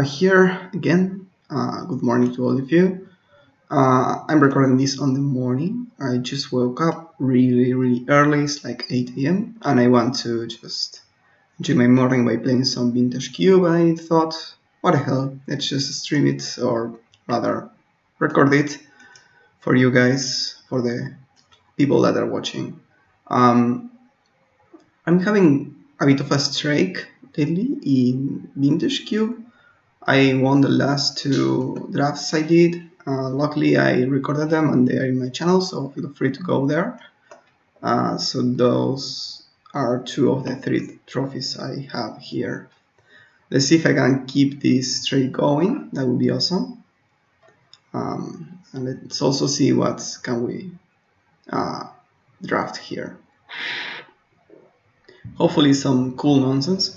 here again. Good morning to all of you. I'm recording this on the morning. I just woke up really early. It's like 8 a.m. and I want to just enjoy my morning by playing some Vintage Cube. I thought, what the hell, let's just stream it, or rather record it for you guys, for the people that are watching. I'm having a bit of a streak lately in Vintage Cube. I won the last two drafts I did. Luckily, I recorded them and they are in my channel, so feel free to go there. So those are two of the three trophies I have here. Let's see if I can keep this streak going. That would be awesome. And let's also see what can we draft here. Hopefully some cool nonsense.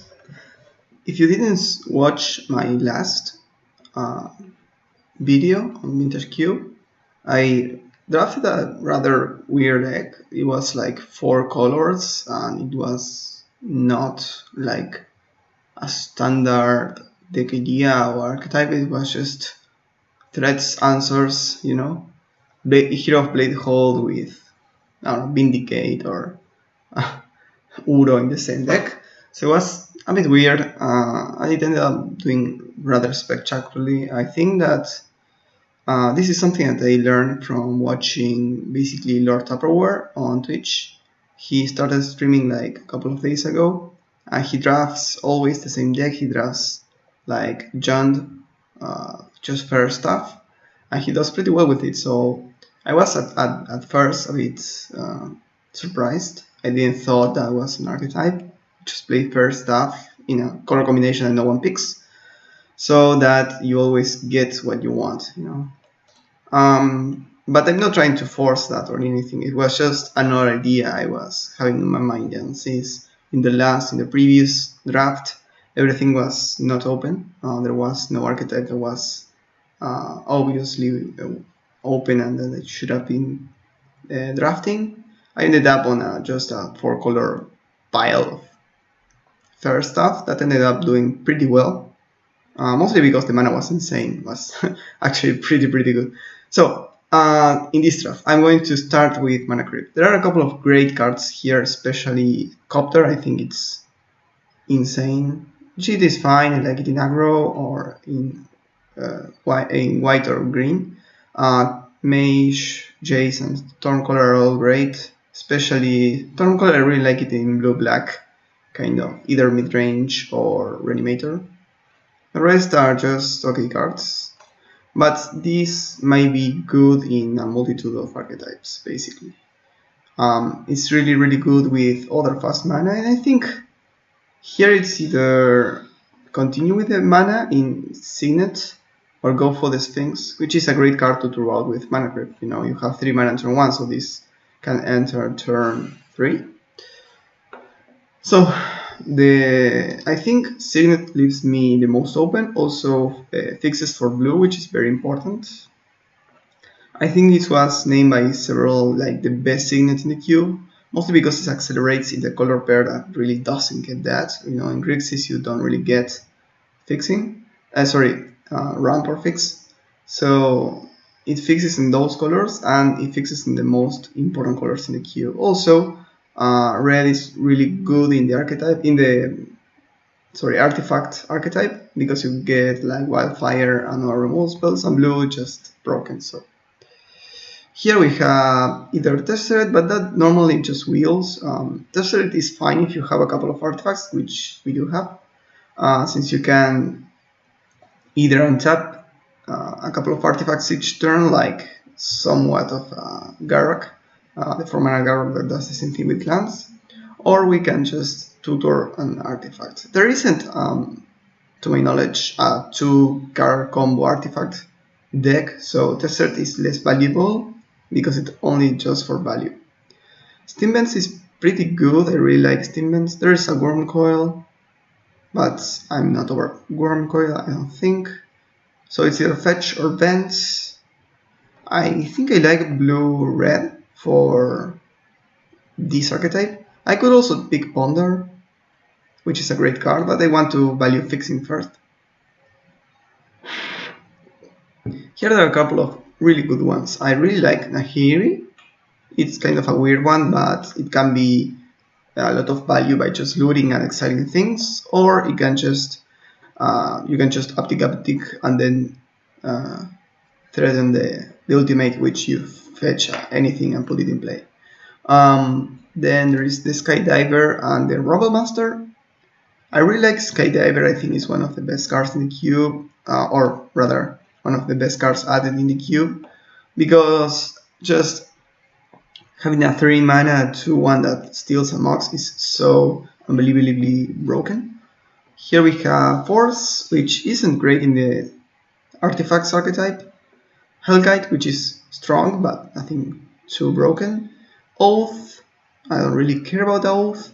If you didn't watch my last video on Vintage Cube, I drafted a rather weird deck. It was like 4 colors and it was not like a standard deck idea or archetype. It was just threats, answers, you know, Hero of Blade Hold with Vindicate or Uro in the same deck. So it was a bit weird. And it ended up doing rather spectacularly. I think that this is something that I learned from watching basically Lord Tupperware on Twitch. He started streaming like a couple of days ago, and he drafts always the same deck. He drafts like Jund, just fair stuff, and he does pretty well with it. So I was at first a bit surprised. I didn't thought that was an archetype. Just play fair stuff in a color combination that no one picks, so that you always get what you want, you know. But I'm not trying to force that or anything. It was just another idea I was having in my mind, and since in the previous draft, everything was not open. There was no archetype that was obviously open and that it should have been drafting. I ended up on just a 4-color pile of fair stuff that ended up doing pretty well. Mostly because the mana was insane. It was actually pretty good. So in this draft, I'm going to start with Mana Creep. There are a couple of great cards here, especially Copter. I think it's insane. Cheat is fine. I like it in aggro or in white or green. Mage, Jace, and Stormcaller are all great. Especially Stormcaller, I really like it in blue-black, kind of either mid-range or Reanimator. The rest are just okay cards, but these might be good in a multitude of archetypes, basically. It's really good with other fast mana, and I think here it's either continue with the mana in Signet or go for the Sphinx, which is a great card to throw out with Mana Creep. You know, you have 3 mana turn 1, so this can enter turn 3. So I think Signet leaves me the most open. Also fixes for blue, which is very important. I think it was named by several like the best Signet in the queue, mostly because it accelerates in the color pair that really doesn't get that. You know, in Grixis you don't really get fixing. Ramp or fix. So it fixes in those colors and it fixes in the most important colors in the queue. Also, red is really good in the archetype, artifact archetype, because you get like wildfire and or removal spells, and blue just broken. So here we have either Tesseract, but that normally just wheels. Tesseract is fine if you have a couple of artifacts, which we do have, since you can either untap a couple of artifacts each turn, like somewhat of Garak, the 4-mana Garak that does the same thing with lands, or we can just tutor an artifact. There isn't, to my knowledge, a 2-card combo artifact deck, so Tesseract is less valuable because it's only just for value. Steamvents is pretty good. I really like Steamvents. There is a Worm Coil, but I'm not over Worm Coil, I don't think. So it's either fetch or vents. I think I like blue-red for this archetype. I could also pick Ponder, which is a great card, but I want to value fixing first. Here there are a couple of really good ones. I really like Nahiri. It's kind of a weird one, but it can be a lot of value by just looting and exciting things, or it can just you can just uptick and then threaten the ultimate, which you fetch anything and put it in play. Then there is the Skydiver and the Robot Master. I really like Skydiver. I think it's one of the best cards in the cube, or rather, one of the best cards added in the cube, because just having a 3 mana 2/1 that steals a mox is so unbelievably broken. Here we have Force, which isn't great in the Artifacts archetype. Hellkite, which is strong but nothing too broken. Oath, I don't really care about the Oath.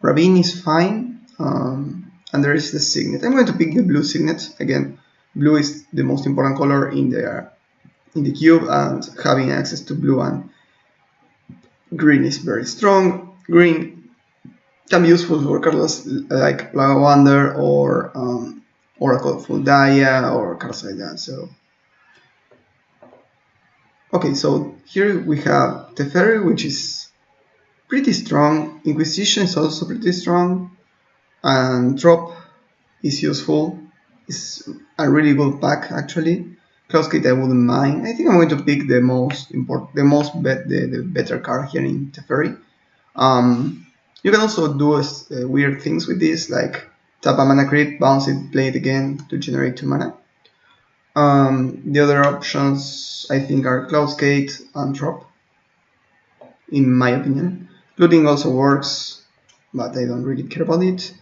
Ravine is fine. And there is the Signet. I'm going to pick the blue Signet. Again, blue is the most important color in the cube, and having access to blue and green is very strong. Green can be useful for cards like Plague of Wonder or Oracle of Fuldaia or cards like that. So, okay, so here we have Teferi, which is pretty strong. Inquisition is also pretty strong, and Drop is useful. It's a really good pack actually. Cloudskate I wouldn't mind. I think I'm going to pick the better card here in Teferi. You can also do weird things with this, like tap a mana creep, bounce it, play it again to generate 2 mana. The other options I think are Cloudskate and Drop, in my opinion. Looting also works, but I don't really care about it.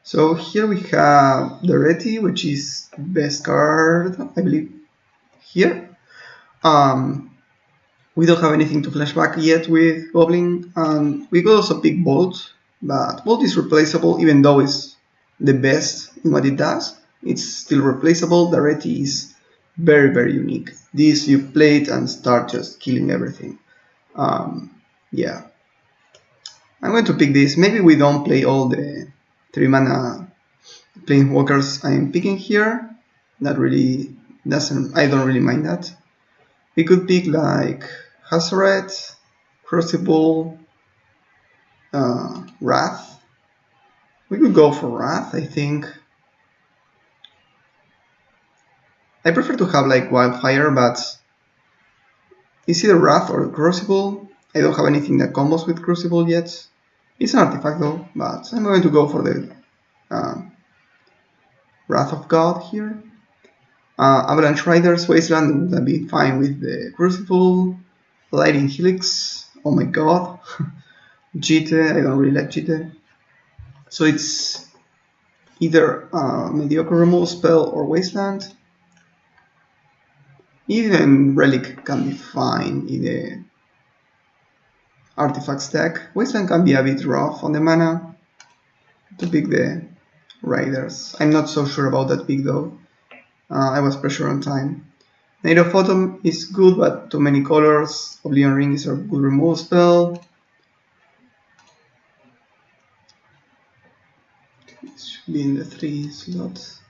So here we have the Reti, which is the best card, I believe, here. We don't have anything to flashback yet with Goblin, and we could also pick Bolt, but Bolt is replaceable even though it's the best in what it does. It's still replaceable. The Reti is very, very unique. This, you play it and start just killing everything. Yeah. I'm going to pick this. Maybe we don't play all the 3 mana Planeswalkers I'm picking here. That really doesn't, I don't really mind that. We could pick like Hazoret, Crucible, Wrath. We could go for Wrath, I think. I prefer to have like Wildfire, but it's either Wrath or Crucible. I don't have anything that combos with Crucible yet. It's an artifact though, but I'm going to go for the Wrath of God here. Avalanche Riders, Wasteland would be fine with the Crucible. Lightning Helix, oh my god. Jite, I don't really like Jite. So it's either mediocre removal spell or Wasteland. Even Relic can be fine in the Artifacts deck. Wasteland can be a bit rough on the mana to pick the Riders. I'm not so sure about that pick though. I was pressured on time. Night of Autumn is good, but too many colors. Oblivion Ring is a good removal spell. It should be in the 3 slot.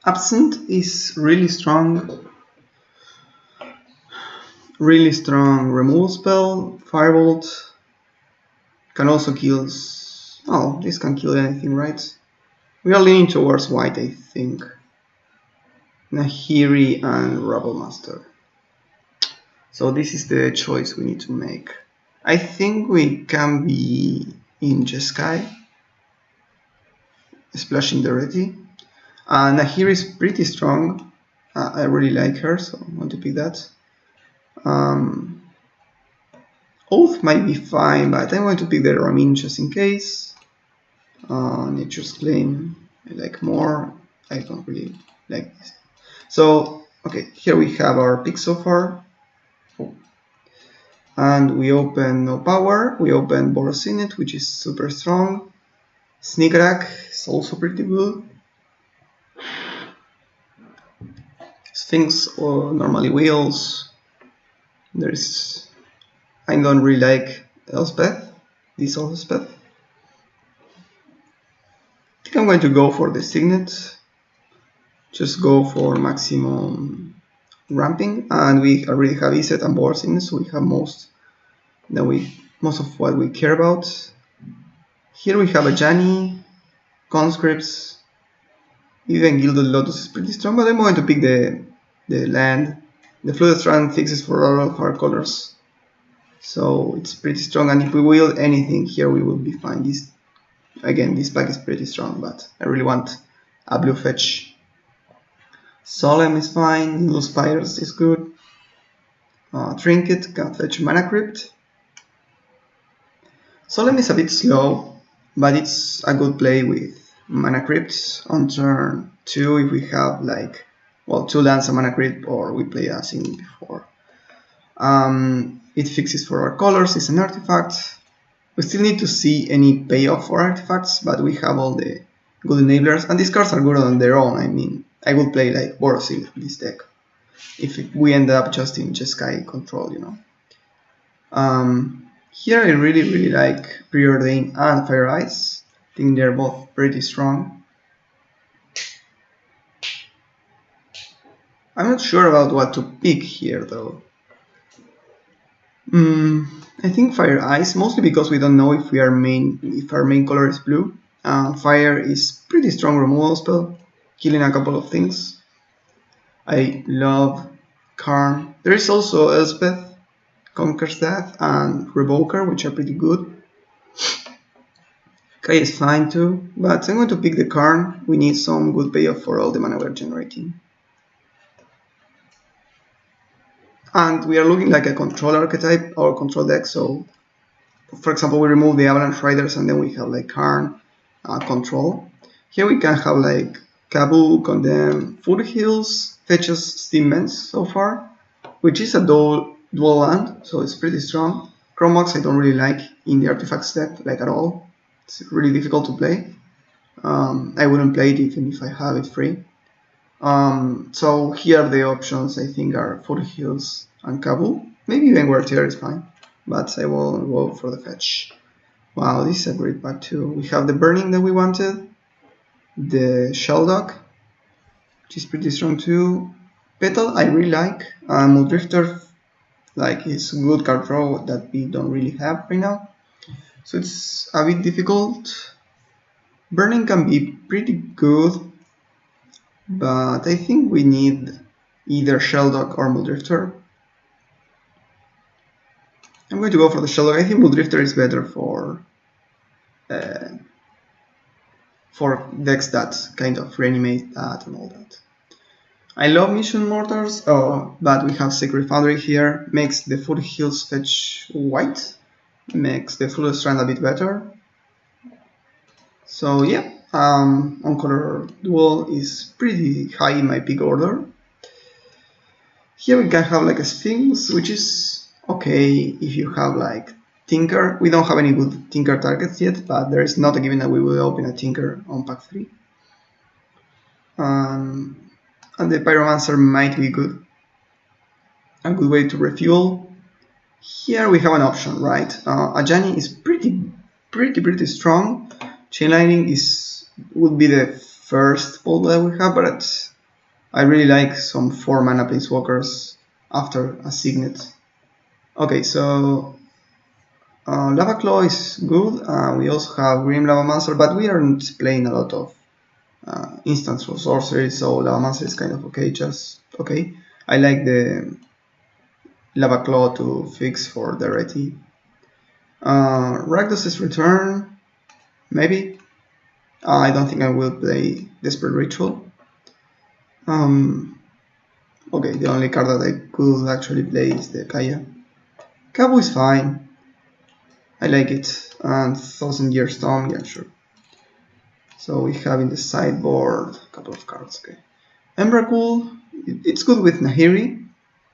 Absent is really strong. Really strong removal spell. Firebolt can also kill. Oh, this can kill anything, right? We are leaning towards white, I think. Nahiri and Rubble Master. So this is the choice we need to make. I think we can be in Jeskai, splashing the Reti. Nahiri is pretty strong. I really like her, so I want to pick that. Oath might be fine, but I'm going to pick the Ramin just in case. Nature's Claim I like more. I don't really like this. So, okay, here we have our pick so far. Oh. And we open No Power. We open Borosinet, which is super strong. Sneak Attack is also pretty good. Sphinx or normally Wheels. I don't really like Elspeth. This Elspeth. I think I'm going to go for the Signet. just go for maximum ramping, and we already have ESET and Borsing, so we have most of what we care about. Here we have a Jani, conscripts, even Gilded Lotus is pretty strong, but I'm going to pick the land. The Flooded Strand fixes for all of our colors, so it's pretty strong, and if we wield anything here we will be fine. This pack is pretty strong, but I really want a blue fetch. Solemn is fine, Little Spiders is good. Trinket can fetch Mana Crypt. Solemn is a bit slow, but it's a good play with Mana Crypts on turn 2 if we have like, well, 2 lands and Mana Crypt, or we play a single before. It fixes for our colors, it's an artifact. We still need to see any payoff for artifacts, but we have all the good enablers, and these cards are good on their own. I mean, I would play like Borosil with this deck if we end up just in Jeskai control, you know. Here I really like Preordain and Fire Ice. I think they're both pretty strong. I'm not sure about what to pick here though. I think Fire Ice, mostly because we don't know if our main color is blue. Fire is pretty strong removal spell, killing a couple of things. I love Karn. There is also Elspeth, Conquers Death, and Revoker, which are pretty good. Kai is fine too, but I'm going to pick the Karn. We need some good payoff for all the mana we're generating. And we are looking like a control archetype or control deck, so for example we remove the Avalanche Riders and then we have like Karn control. Here we can have like Kabu, Condemn, Foothills, fetches Steam Vents so far, which is a dual land, so it's pretty strong. Chromox I don't really like in the Artifacts deck, like at all. It's really difficult to play. I wouldn't play it even if I have it free. So here the options I think are Foothills and Kabul. Maybe even Guardier is fine, but I will go for the fetch. Wow, this is a great pack too. We have the Burning that we wanted, the Sheldock, which is pretty strong too. Petal I really like, Muldrifter like is a good card draw that we don't really have right now, so it's a bit difficult. Burning can be pretty good, but I think we need either Sheldock or Muldrifter. I'm going to go for the Sheldock. I think Muldrifter is better for decks that kind of reanimate that and all that. I love Mission Mortars, but we have Sacred Foundry here, makes the Foothills fetch white, makes the Flooded Strand a bit better. So yeah, on-color duel is pretty high in my pick order. Here we can have like a Sphinx, which is okay if you have like Tinker. We don't have any good Tinker targets yet, but there is not a given that we will open a Tinker on pack 3. And the Pyromancer might be good. A good way to refuel. Here we have an option, right? Ajani is pretty strong. Chain Lightning would be the first pull that we have, but I really like some 4 mana planeswalkers after a Signet. Okay, so Lava Claw is good. We also have Grim Lavamancer, but we aren't playing a lot of instants for sorcery, so Lavamancer is kind of okay, just okay. I like the Lava Claw to fix for the Reti. Rakdos's Return, maybe. I don't think I will play Desperate Ritual. Okay, the only card that I could actually play is the Kaya. Kabu is fine. I like it. And 1000 Year Storm, yeah, sure. So we have in the sideboard a couple of cards, okay. Emrakul, it's good with Nahiri.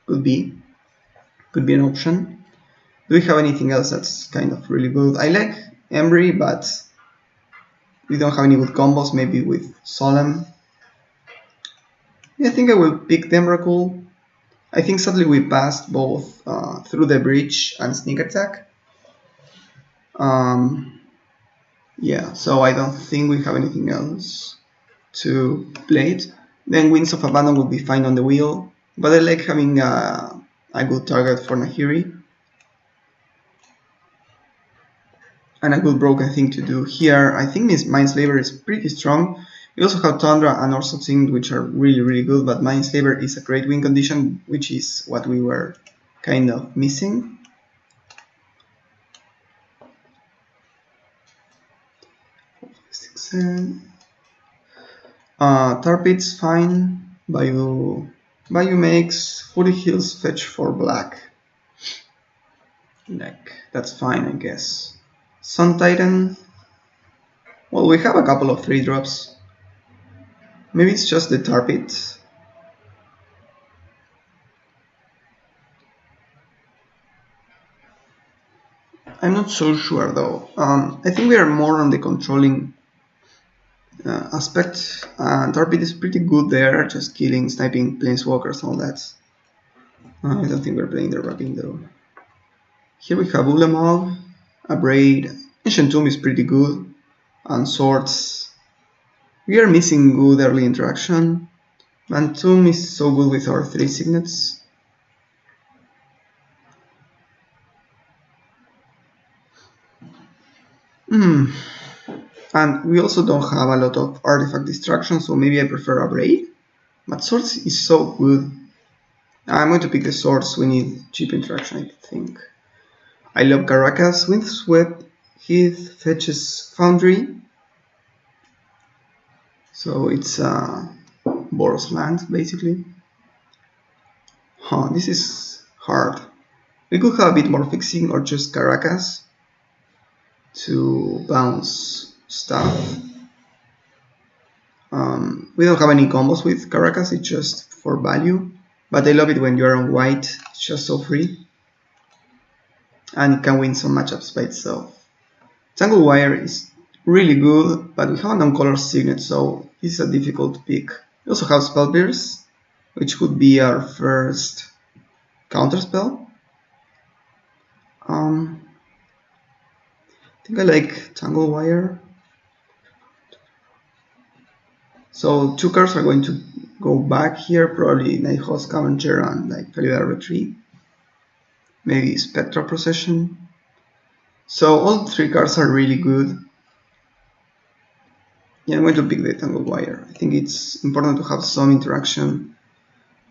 Could be an option. Do we have anything else that's kind of really good? I like Embry, but we don't have any good combos, maybe with Solemn. Yeah, I think I will pick the Emrakul. I think sadly we passed both Through the Breach and Sneak Attack. Yeah, so I don't think we have anything else to play it. Then Winds of Abandon will be fine on the wheel, but I like having a good target for Nahiri. And a good broken thing to do here. I think this Mindslaver is pretty strong. We also have Tundra and also things which are really good, but Mindslaver is a great win condition, which is what we were kind of missing. Tarpit's fine. Bayou makes 40 heals fetch for black. Like, that's fine, I guess. Sun Titan. Well, we have a couple of 3-drops. Maybe it's just the Tarpit. I'm not so sure though. I think we are more on the controlling aspect. Tarpit is pretty good there, just killing, sniping planeswalkers, all that. I don't think we're playing the wrapping though. Here we have Ulamog, Abrade, Ancient Tomb is pretty good, and Swords. We are missing good early interaction, and Tomb is so good with our 3 signets. And we also don't have a lot of artifact destruction, so maybe I prefer Abrade. But Swords is so good. I'm going to pick the Swords, we need cheap interaction, I think. I love Caracas, Windswept, Heath, fetches Foundry. So it's Boros land, basically. This is hard. We could have a bit more fixing or just Caracas to bounce stuff. We don't have any combos with Caracas, it's just for value. But I love it when you're on white, it's just so free. And it can win some matchups by itself. Tangle Wire is really good, but we have a non-color signet, so this is a difficult pick. We also have Spell Pierce, which could be our first counterspell. I think I like Tangle Wire. So 2 cards are going to go back here, probably Nighthawk Scavenger and like Felidar Retreat. Maybe Spectral Procession. So all 3 cards are really good. Yeah, I'm going to pick the Tangle Wire. I think it's important to have some interaction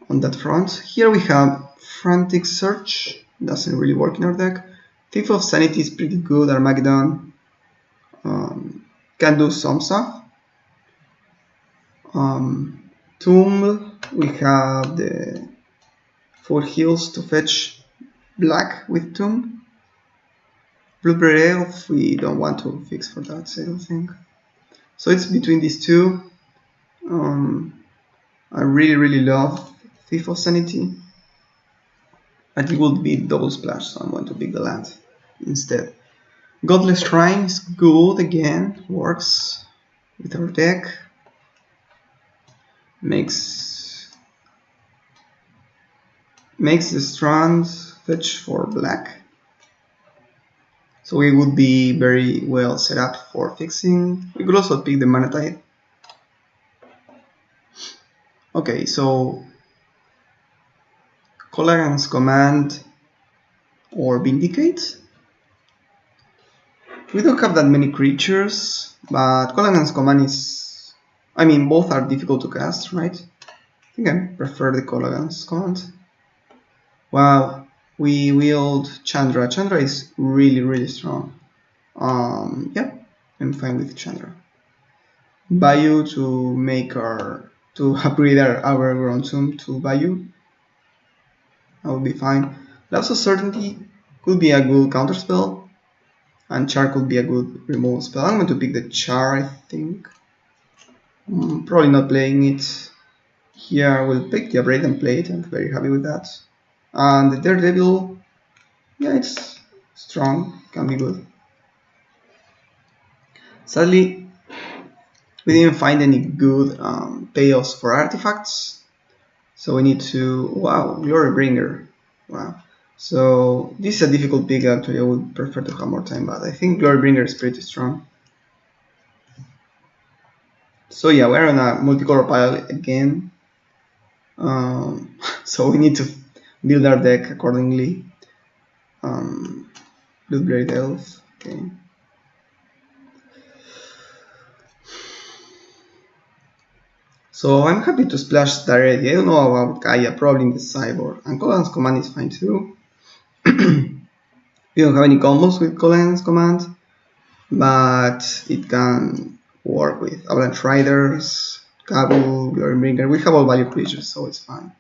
on that front. Here we have Frantic Search, doesn't really work in our deck. Thief of Sanity is pretty good, Armageddon can do some stuff. Tomb, we have the 4 heals to fetch black with Tomb. Blueberry Elf, we don't want to fix for that, I don't think. So it's between these 2. I really love Thief of Sanity. But it would be double splash, so I'm going to pick the land instead. Godless Shrine is good again, works with our deck. Makes the Strand fetch for black. So we would be very well set up for fixing. We could also pick the Mana Tide. Okay, so Colagan's Command or Vindicate. We don't have that many creatures, but Colagan's Command is... I mean, both are difficult to cast, right? I think I prefer the Colagan's Command. Wow, we wield Chandra. Chandra is really strong. Yeah, I'm fine with Chandra. Bayou to make to upgrade our Ground Tomb to Bayou. That would be fine. Lapse of Certainty could be a good counterspell, and Char could be a good removal spell. I'm going to pick the Char, I think. Probably not playing it. Here I will pick the Abrade and play it. I'm very happy with that. And the Daredevil, yeah, it's strong, can be good. Sadly, we didn't find any good payoffs for artifacts, so we need to... wow, Glorybringer. Wow. So this is a difficult pick actually, I would prefer to have more time, but I think Glorybringer is pretty strong. So yeah, we're on a multicolor pile again. So we need to build our deck accordingly. Blueberry Delve, okay. So I'm happy to splash directly. I don't know about Kaya, probably in the sideboard. And Colan's command is fine too. We don't have any combos with Colan's command, but it can work with Avalanche Riders, Kabu, Glorybringer. We have all value creatures, so it's fine.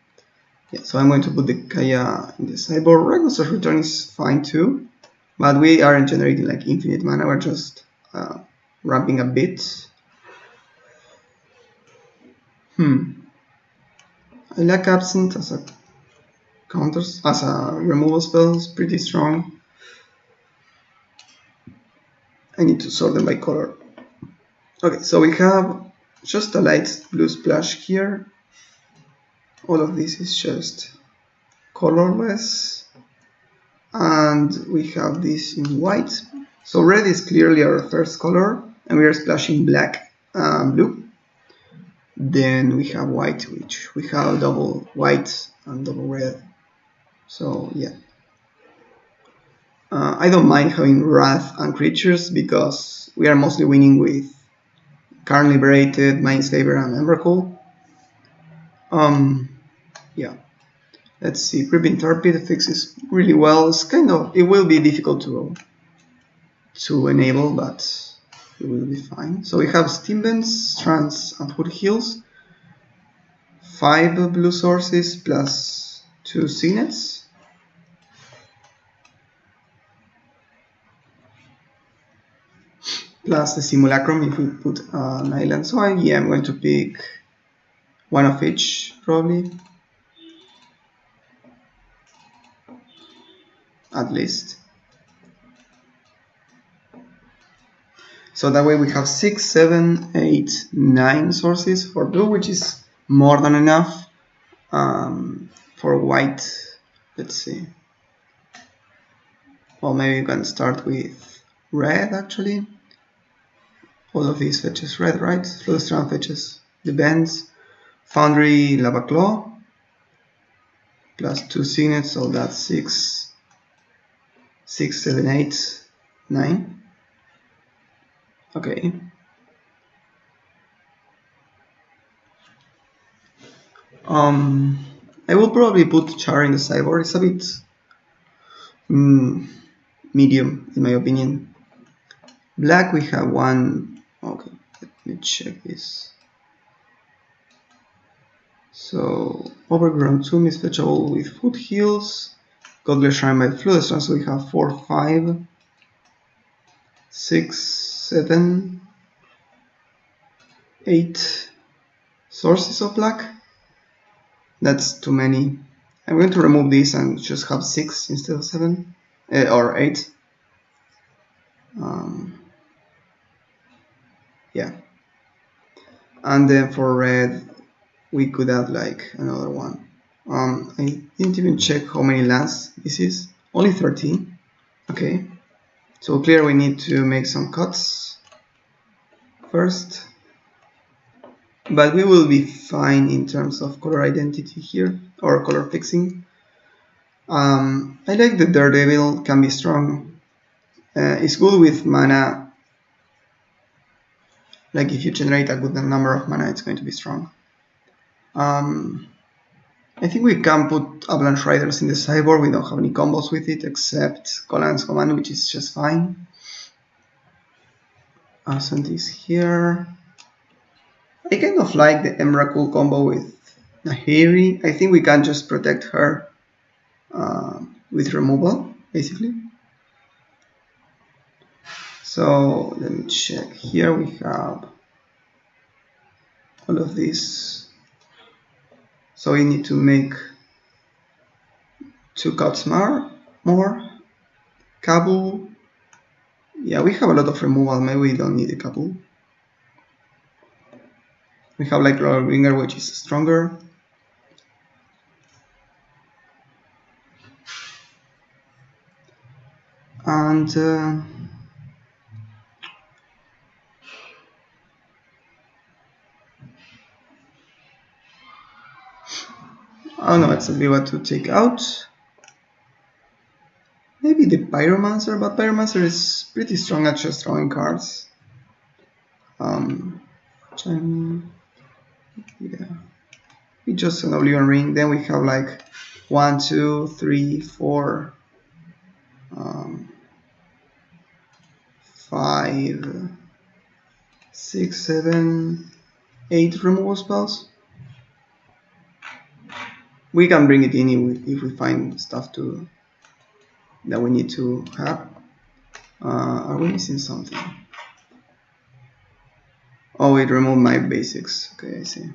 Yeah, so I'm going to put the Kaya in the sideboard. Ragnars's Return is fine too, but we aren't generating like infinite mana, we're just ramping a bit. I like Absent as a counters, as a removal spell, it's pretty strong. I need to sort them by color. Okay, so we have just a light blue splash here. All of this is just colorless. And we have this in white. So red is clearly our first color, and we are splashing black, blue. Then we have white, which we have double white and double red. So yeah. I don't mind having Wrath and creatures because we are mostly winning with Karn Liberated, Mindslaver, and Emrakul. Yeah. Let's see. Creeping Torpid fixes really well. It's it will be difficult to enable, but it will be fine. So we have Steam Vents, Strands, and Foothills. 5 blue sources plus 2 Signets. Plus the Simulacrum if we put an island. So yeah, I'm going to pick one of each, probably. At least. So that way we have 6, 7, 8, 9 sources for blue, which is more than enough. For white, let's see. Well, maybe we can start with red actually. All of these fetches red, right? Flowstrand fetches the bends. Foundry, Lava Claw. Plus 2 Signets, so that's 6, 7, 8, 9. Okay. I will probably put Char in the sideboard. It's a bit medium in my opinion. Black we have one. Okay, let me check this. So Overgrown Tomb is fetchable with Foothills. Godless Shrine by Floodstrand, so we have 4, 5, 6, 7, 8 sources of black. That's too many. I'm going to remove this and just have 6 instead of 7 or 8. Yeah. And then for red, we could add like another one. I didn't even check how many lands this is. Only 13. Okay. So clear we need to make some cuts first. But we will be fine in terms of color identity here, or color fixing. I like the Daredevil, can be strong. It's good with mana. Like if you generate a good number of mana, it's going to be strong. I think we can put Avalanche Riders in the sideboard. We don't have any combos with it except Colan's command, which is just fine. Ascent is here. I kind of like the Emrakul combo with Nahiri. I think we can just protect her with removal, basically. So let me check. Here we have all of this. So we need to make 2 cuts more. Kabu. Yeah, we have a lot of removal. Maybe we don't need a Kabu. We have like Ringer, which is stronger. And I don't know exactly what to take out. Maybe the Pyromancer, but Pyromancer is pretty strong at just drawing cards. Yeah. We just an Oblivion Ring. Then we have like 1, 2, 3, 4, 5, 6, 7, 8 removal spells. We can bring it in if we find stuff that we need to have. Are we missing something? Oh, it removed my basics. Okay, I see.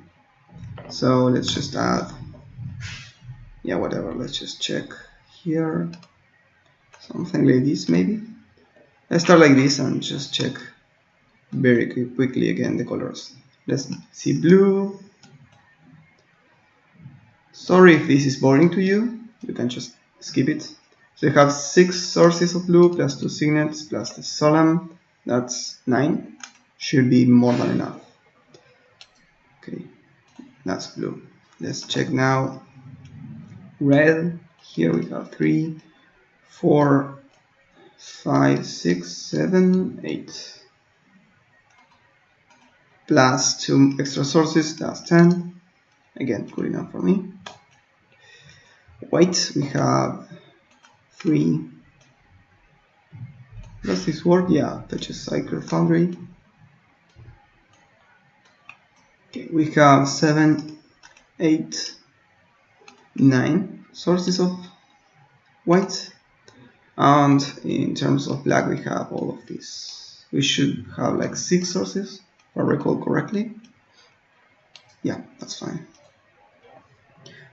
So let's just add, yeah, whatever. Let's just check here. Something like this, maybe. Let's start like this and just check very quickly again the colors. Let's see blue. Sorry if this is boring to you. You can just skip it. So you have 6 sources of blue plus 2 signets plus the solemn. That's 9. Should be more than enough. Okay, that's blue. Let's check now. Red. Here we have 3, 4, 5, 6, 7, 8. Plus 2 extra sources, that's 10. Again, good enough for me. White, we have 3. Does this work? Yeah, touches Cycle Foundry. Okay, we have 7, 8, 9 sources of white. And in terms of black, we have all of these. We should have like 6 sources, if I recall correctly. Yeah, that's fine.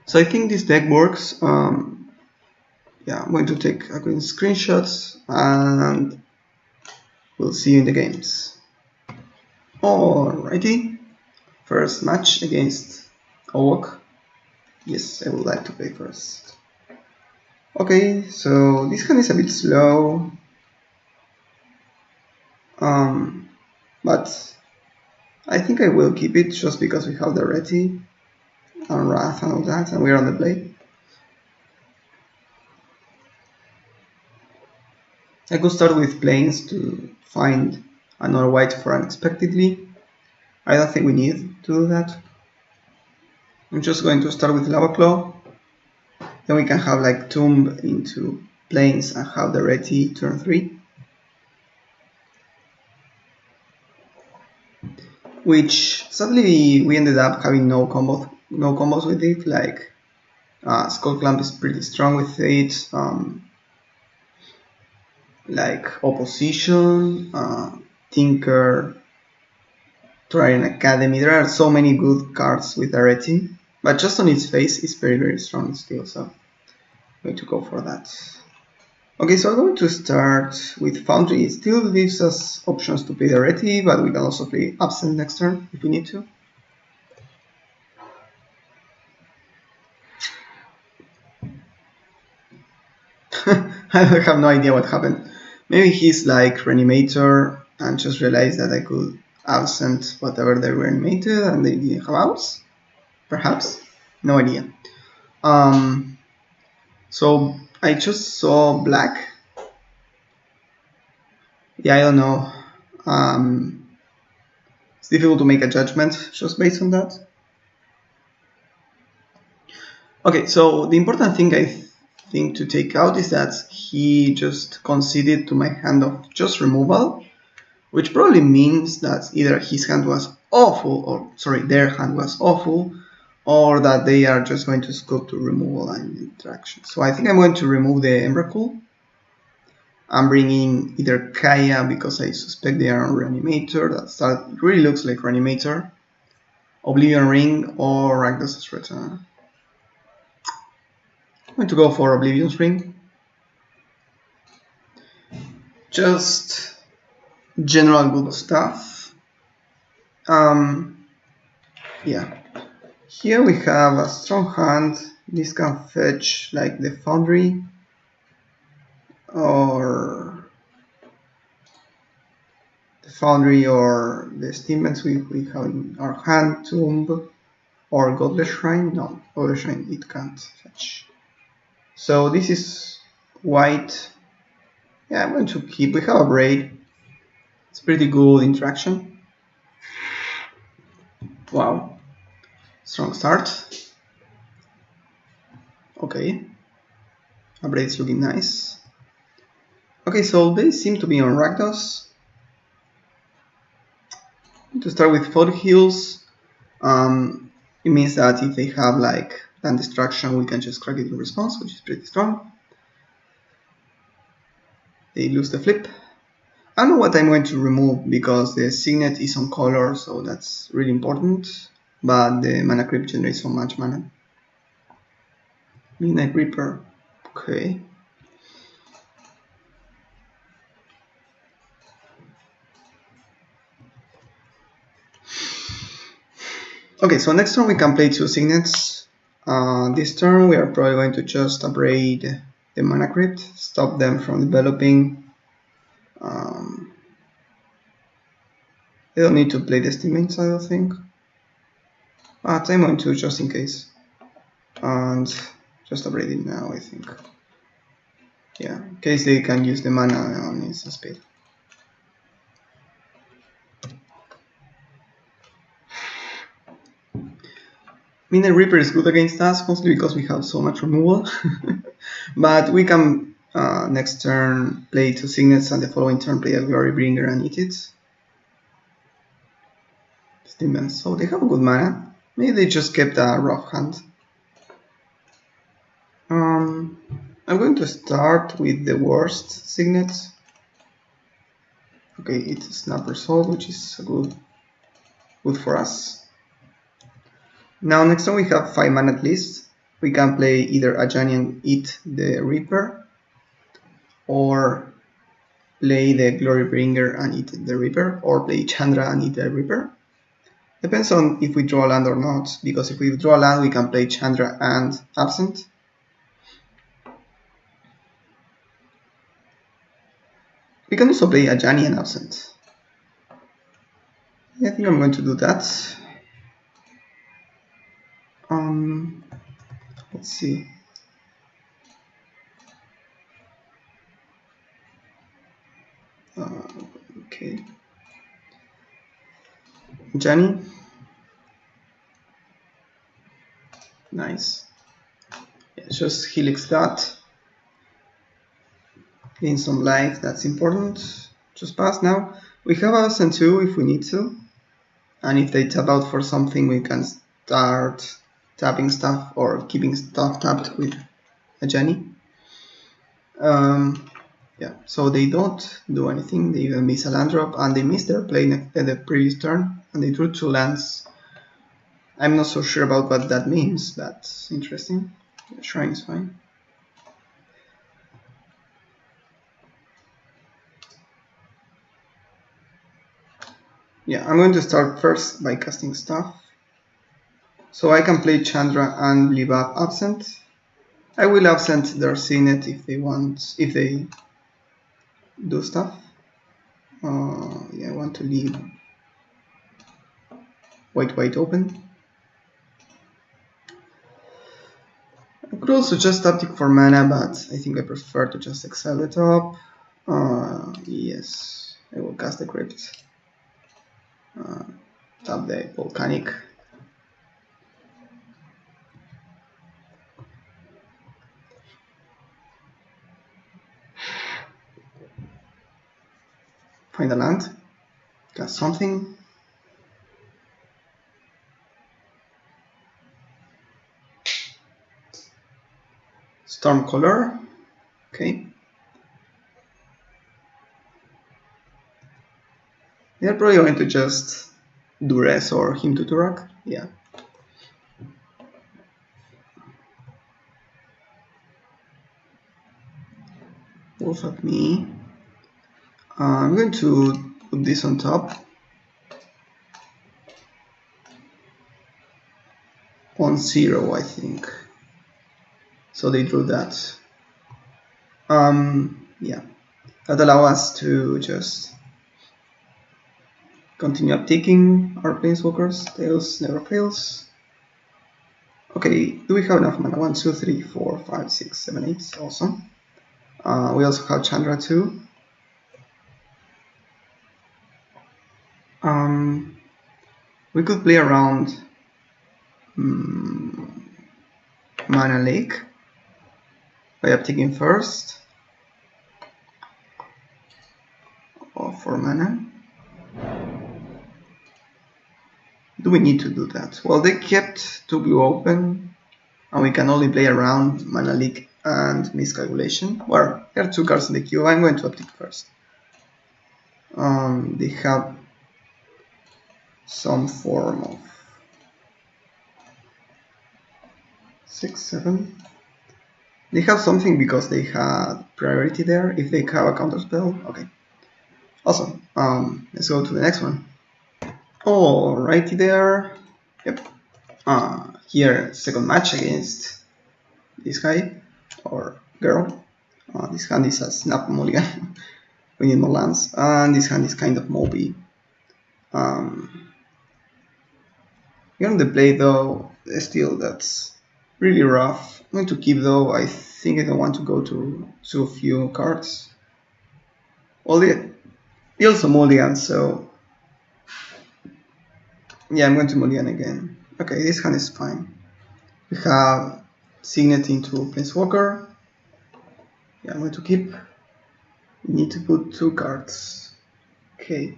So I think this deck works. Yeah, I'm going to take a quick screenshots and we'll see you in the games. Alrighty, first match against Owok. Yes, I would like to play first. Okay, so this hand is a bit slow, but I think I will keep it just because we have the Reti and Wrath and all that, and we're on the play. I could start with planes to find another white for unexpectedly. I don't think we need to do that. I'm just going to start with Lava Claw. Then we can have like Tomb into planes and have the Reti turn 3. Which sadly we ended up having no combos with it. Like Skull Clamp is pretty strong with it. Like Opposition, Tinker, Terrarian Academy. There are so many good cards with Areti, but just on its face it's very strong still, so I'm going to go for that. Okay, so I'm going to start with Foundry. It still leaves us options to play the Areti, but we can also play Absent next turn if we need to. I have no idea what happened. Maybe he's like Reanimator and just realized that I could absent whatever they reanimated and they didn't have outs? Perhaps? No idea. So I just saw black. Yeah, I don't know. It's difficult to make a judgment just based on that. Okay, so the important thing I think to take out is that he just conceded to my hand of just removal, which probably means that either his hand was awful, or sorry, their hand was awful, or that they are just going to scope to removal and interaction. So I think I'm going to remove the Emrakul. I'm bringing either Kaya because I suspect they are on Reanimator. That really looks like Reanimator. Oblivion Ring or Rakdos' Return. I'm going to go for Oblivion's Ring. Just general good stuff. Yeah. Here we have a strong hand. This can fetch like the Foundry or the Steamens we have in our hand, Tomb. Or Godless Shrine? No, Godless Shrine it can't fetch. So this is white. Yeah, I'm going to keep. We have a braid. It's pretty good interaction. Wow. Strong start. Okay. A braid is looking nice. Okay, so they seem to be on Rakdos. To start with photo heals, it means that if they have like land destruction, we can just crack it in response, which is pretty strong. They lose the flip. I don't know what I'm going to remove because the signet is on color, so that's really important. But the mana creep generates so much mana. Midnight Reaper. Okay. Okay, so next turn we can play 2 signets. This turn we are probably going to just upgrade the mana crypt, stop them from developing. They don't need to play the Estimates, I don't think. But I'm going to just in case. And just upgrade it now, I think. Yeah, in case they can use the mana on his speed. Midnight Reaper is good against us, mostly because we have so much removal. But we can next turn play 2 signets and the following turn play a Glory Bringer and eat it. So they have a good mana. Maybe they just kept a rough hand. I'm going to start with the worst signet. Okay, it's Snapper Soul, which is good for us. Now next turn we have 5 mana at least. We can play either Ajani and eat the Reaper, or play the Glory Bringer and eat the Reaper, or play Chandra and eat the Reaper. Depends on if we draw land or not, because if we draw land we can play Chandra and Absent. We can also play Ajani and Absent. I think I'm going to do that. Let's see. Okay. Ajani. Nice. Yeah, just helix that. Gain some life, that's important. Just pass now. We have Absent too if we need to. And if they tap out for something, we can start tapping stuff or keeping stuff tapped with Ajani. Yeah, so they don't do anything. They even miss a land drop, and they missed their play the previous turn, and they drew 2 lands. I'm not so sure about what that means. That's interesting. The shrine is fine. Yeah, I'm going to start first by casting stuff. So I can play Chandra and leave up Absent. I will absent their Signet if they do stuff. Yeah, I want to leave white open. I could also just uptick for mana, but I think I prefer to just exile the top. Yes, I will cast the Crypt. Tap the Volcanic. Find a land. Cast something. Stormcaller. Okay. They're probably going to just Duress or Him to Turak. Yeah. Wolf at me. I'm going to put this on top. On 0, I think. So they drew that. Yeah. That allows us to just continue uptaking our planeswalkers. Tails never fails. Okay, do we have enough mana? 1, 2, 3, 4, 5, 6, 7, 8. Awesome. We also have Chandra too. We could play around Mana Lake by uptaking first. Or 4 mana. Do we need to do that? Well, they kept 2 blue open, and we can only play around Mana Leak and Miscalculation. Well, there are 2 cards in the queue. I'm going to uptake first. They have some form of 6, 7. They have something because they had priority there. If they have a counter spell, okay. Awesome. Let's go to the next one. Alrighty there. Yep. Here, second match against this guy or girl. This hand is a snap mulligan. We need more lands, and this hand is kind of mobby. Here on the play though, still that's really rough. I'm going to keep though. I think I don't want to go to a few cards. Well, they also mulligan, so yeah, I'm going to mulligan again. Okay, this hand is fine. We have Signet into Planeswalker. Yeah, I'm going to keep. We need to put 2 cards. Okay.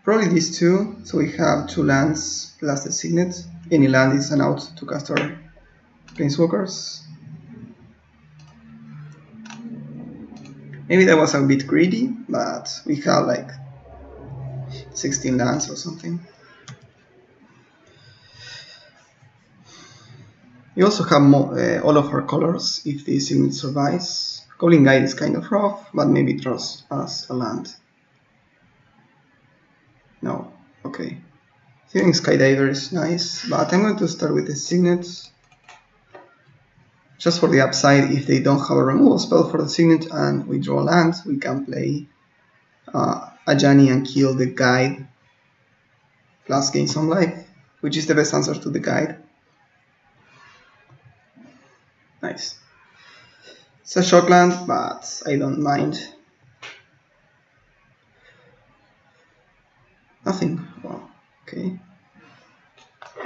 Probably these 2. So we have 2 lands plus the Signet. Any land is an out to cast our Planeswalkers. Maybe that was a bit greedy, but we have like 16 lands or something. We also have all of our colors if the Signet survives. Goblin Guide is kind of rough, but maybe it draws us a land. No, okay. Feeling Skydiver is nice, but I'm going to start with the Signet. Just for the upside, if they don't have a removal spell for the Signet and we draw land, we can play Ajani and kill the Guide, plus gain some life, which is the best answer to the Guide. Nice. It's a shock land, but I don't mind. Nothing. Wow. Okay.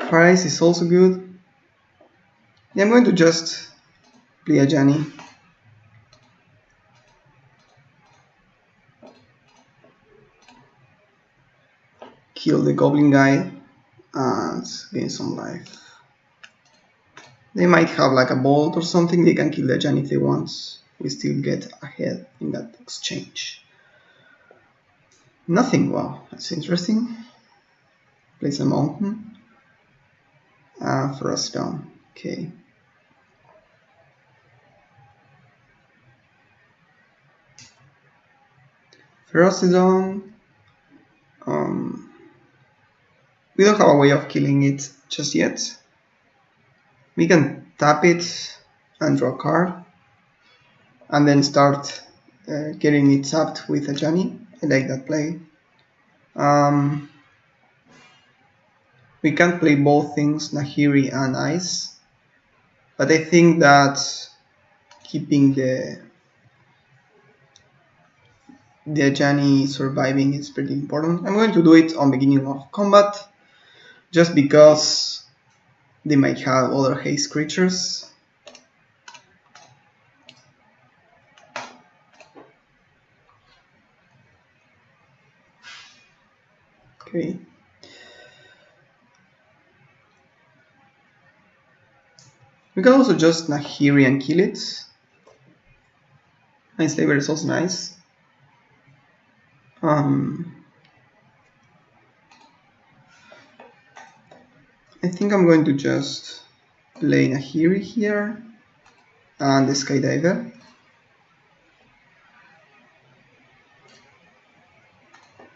Price is also good. Yeah, I'm going to just play Ajani. Kill the Goblin Guy and gain some life. They might have like a bolt or something. They can kill the Ajani if they want. We still get ahead in that exchange. Nothing. Wow, that's interesting. Place a mountain. For a stone. Okay. Ferocidon. We don't have a way of killing it just yet. We can tap it and draw a card, and then start getting it tapped with Ajani. I like that play. We can play both things, Nahiri and Ice, but I think that keeping the Ajani surviving is pretty important. I'm going to do it on beginning of combat, just because they might have other haste creatures. Okay. We can also just Nahiri and kill it. Nice Slaver is also nice. I think I'm going to just play Nahiri here and the Skydiver.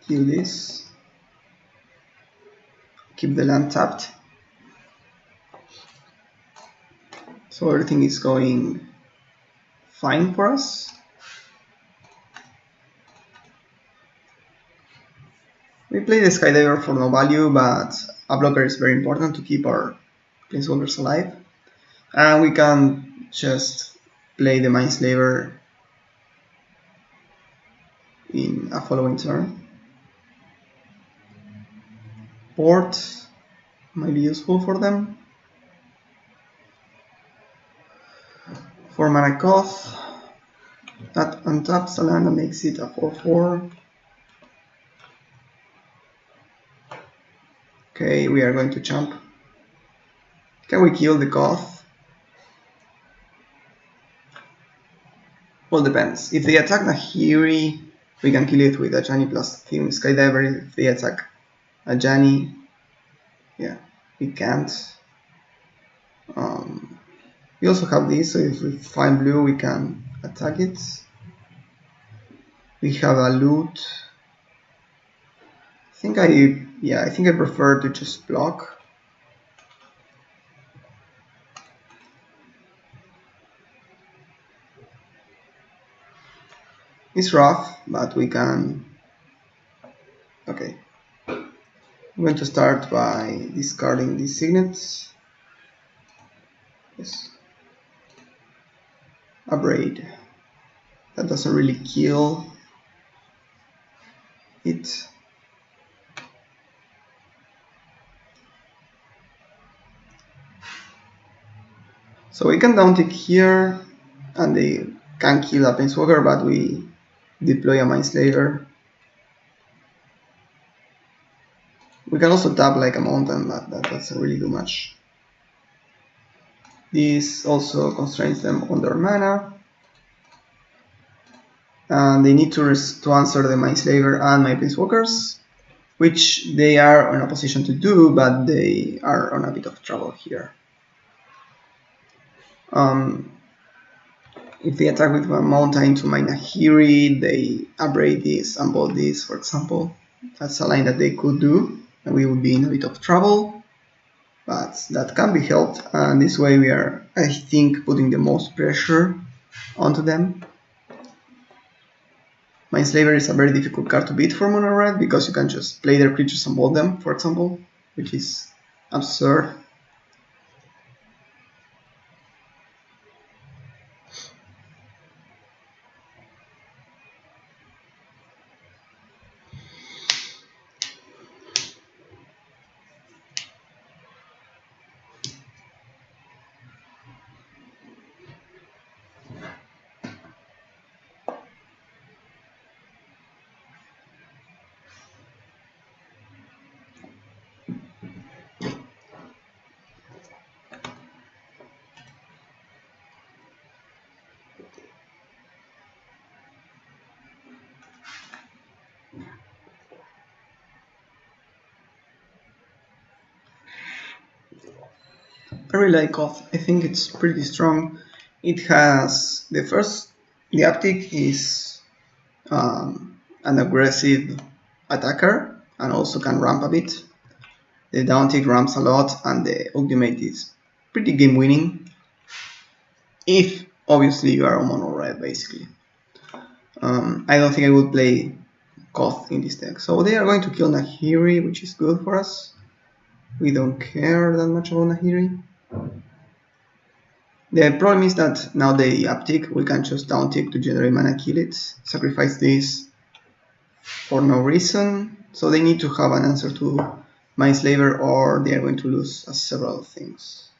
Kill this. Keep the land tapped. So everything is going fine for us. We play the Skydiver for no value, but a blocker is very important to keep our planeswalkers alive. And we can just play the Mindslaver in a following turn. Port might be useful for them. For mana cost, that untaps the land and makes it a 4/4. Okay, we are going to jump. Can we kill the Goth? Well, depends. If they attack Nahiri, we can kill it with a Ajani plus Team Skydiver. If they attack Ajani, yeah, we can't. We also have this, so if we find blue, we can attack it. We have a loot. I think I prefer to just block. It's rough, but we can. Okay. I'm going to start by discarding these signets. Yes. A braid. That doesn't really kill it. So we can downtick here, and they can kill a planeswalker, but we deploy a Mindslaver. We can also tap like a mountain, but that doesn't really do much. This also constrains them on their mana. And they need to answer the Mindslaver and my planeswalkers, which they are in a position to do, but they are on a bit of trouble here. If they attack with one mountain to my Nahiri, they abrade this and bolt this, for example. That's a line that they could do, and we would be in a bit of trouble, but that can be helped, and this way we are, I think, putting the most pressure onto them. Mindslaver is a very difficult card to beat for mono red because you can just play their creatures and bolt them, for example, which is absurd. I really like Goth. I think it's pretty strong. It has the uptick is an aggressive attacker and also can ramp a bit. The downtick ramps a lot, and the ultimate is pretty game winning. If obviously you are on mono red, basically. I don't think I would play Goth in this deck. So they are going to kill Nahiri, which is good for us. We don't care that much about Nahiri. The problem is that now they uptick, we can just downtick to generate mana, kill it, sacrifice this for no reason. So they need to have an answer to Mindslaver, or they are going to lose several things.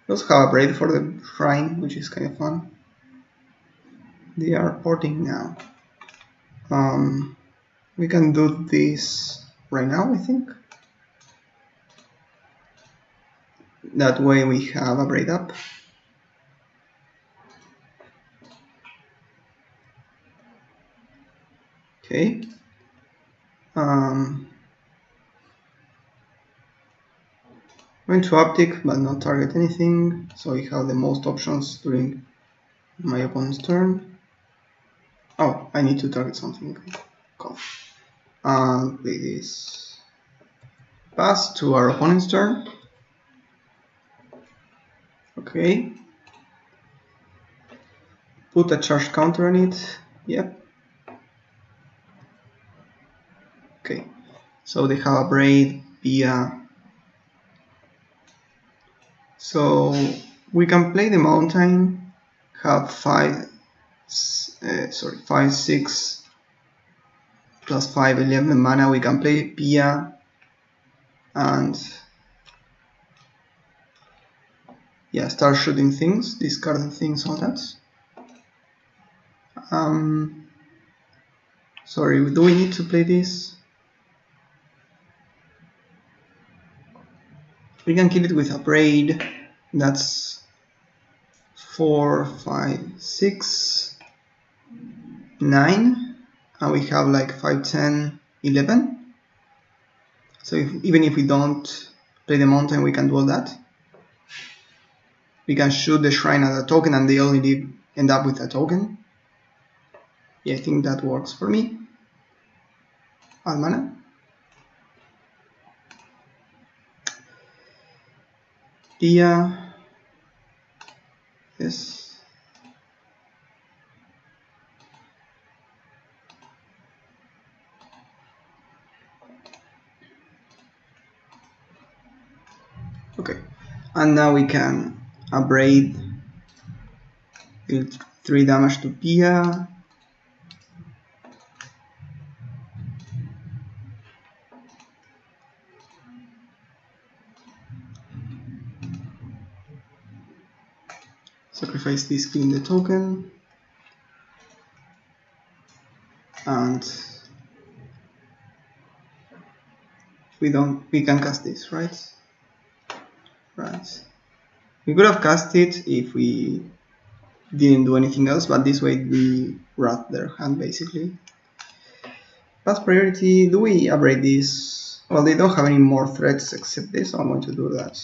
We also have a braid for the shrine, which is kind of fun. They are porting now. We can do this right now, I think. That way we have a braid up. Okay. I'm going to uptick but not target anything, so we have the most options during my opponent's turn. Oh, I need to target something. Okay. Cool. Play this. Pass to our opponent's turn. Okay. Put a charge counter on it. Yep. Okay. So they have a braid, Pia. So we can play the mountain, have 5, 6 plus 5, 11 mana. We can play Pia and yeah, start shooting things, discarding things, all that. Sorry, do we need to play this? We can kill it with a braid. That's 4, 5, 6, 9, and we have like 5, 10, 11. So even if we don't play the mountain, we can do all that. We can shoot the shrine as a token, and they only end up with a token. Yeah, I think that works for me. Add mana. Dia. Yes. Okay. And now we can abrade, deal 3 damage to Pia. Sacrifice this, clean the token, and we can cast this, right? Right. We could have cast it if we didn't do anything else, but this way we wrath their hand basically. Pass priority, do we upgrade this? Well, they don't have any more threats except this, so I'm going to do that.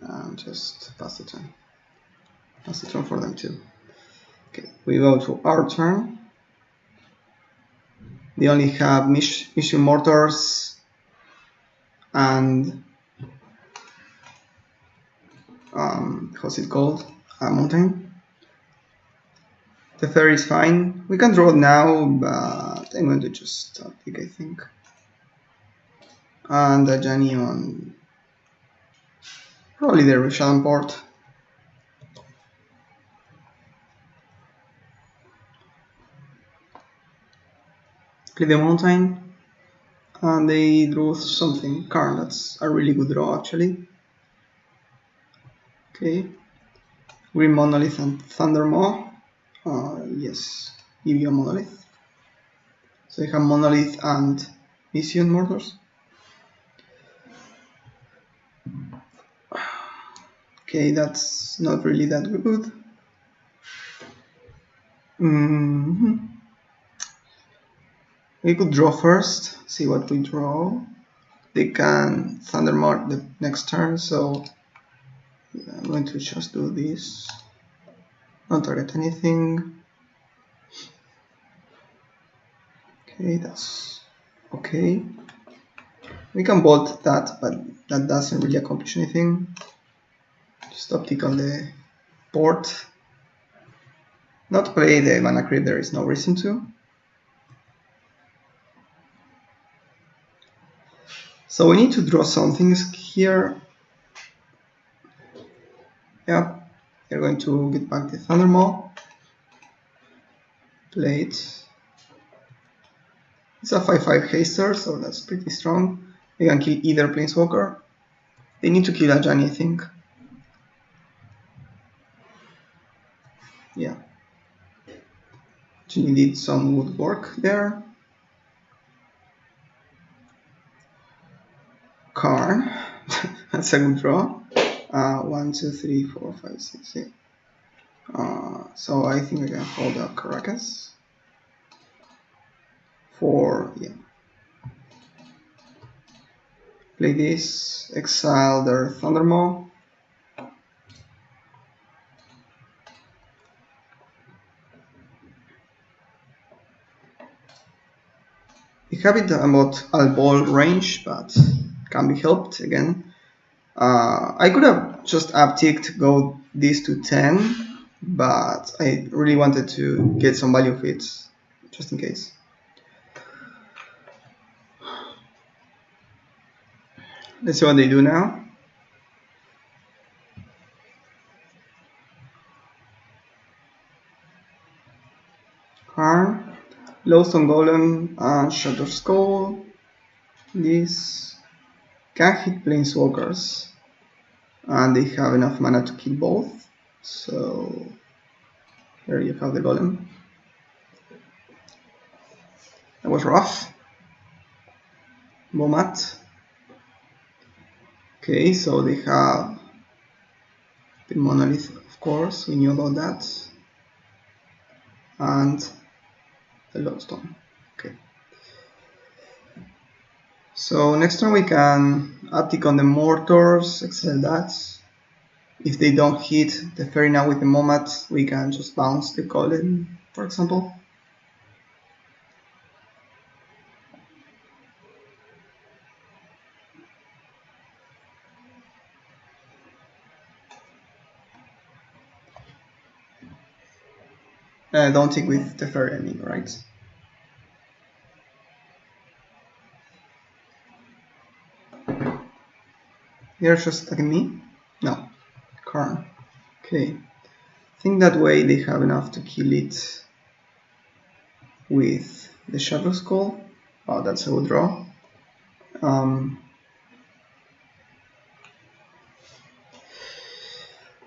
And just pass the turn. Pass the turn for them too. Okay, we go to our turn. They only have mission mortars and how's it called? A mountain. The fairy is fine. We can draw it now, but I'm going to just pick, I think. And a Jani on probably the Rishan port. Play the mountain, and they drew something. Karn, that's a really good draw actually. Okay. Green Monolith and Thundermaw. Yes, give you a Monolith. So you have Monolith and Mission Mortars. Okay, that's not really that good. We could draw first, see what we draw. They can Thundermaw the next turn, so yeah, I'm going to just do this. Not target anything. Okay, that's okay. We can bolt that, but that doesn't really accomplish anything. Just optic on the port. Not play the mana creep, there is no reason to. So we need to draw some things here. Yeah, we're going to get back the Thundermaw. Play it. It's a 5/5 haster, so that's pretty strong. They can kill either Planeswalker. They need to kill a Ajani, I think. Yeah. Actually did some good work there. Karn. That's a good draw. 1, 2, 3, 4, 5, 6, 8. So I think I can hold up Caracas. 4, yeah. Play this, exile their Thundermaw. We have it about a ball range, but can be helped again. I could have just upticked, go this to 10, but I really wanted to get some value of it, just in case. Let's see what they do now. Karn, Lowstone Golem, and Shatter Skull. This can hit Planeswalkers, and they have enough mana to kill both. So here you have the Golem. That was rough. Bomat. Okay, so they have the Monolith, of course, we knew about that. And the Lodestone. Okay. So next turn we can uptick on the Mortars, exile that. If they don't hit the Fairy now with the Momat, we can just bounce the Golem, for example. Don't tick with the Fairy, I mean, right? They're just attacking me? No. Karn. Okay. I think that way they have enough to kill it with the Shadow Skull. Oh, that's a good draw.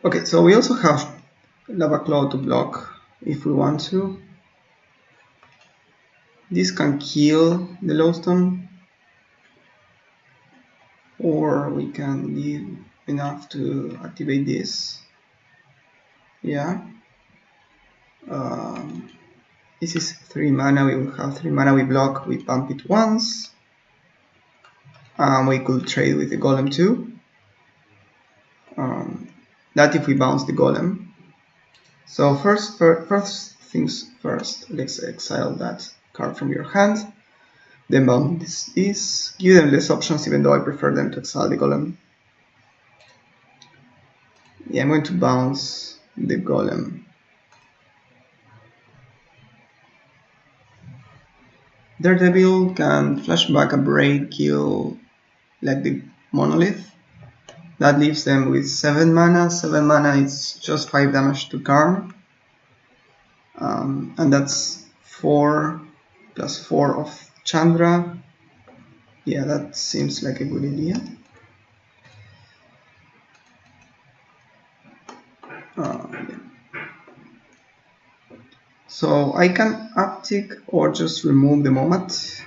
Okay, so we also have Lava Claw to block if we want to. This can kill the Lowstone, or we can leave enough to activate this. Yeah. This is 3 mana, we will have 3 mana, we block, we pump it once. We could trade with the Golem too. That if we bounce the Golem. So first things first, let's exile that card from your hand. Then bounce this, give them less options even though I prefer them to exile the Golem. Yeah, I'm going to bounce the Golem. Daredevil can flashback a Braid, kill like the Monolith. That leaves them with 7 mana. 7 mana is just 5 damage to Karn. And that's 4 plus 4 of Chandra. Yeah, that seems like a good idea. Yeah. So I can uptick or just remove the Momat.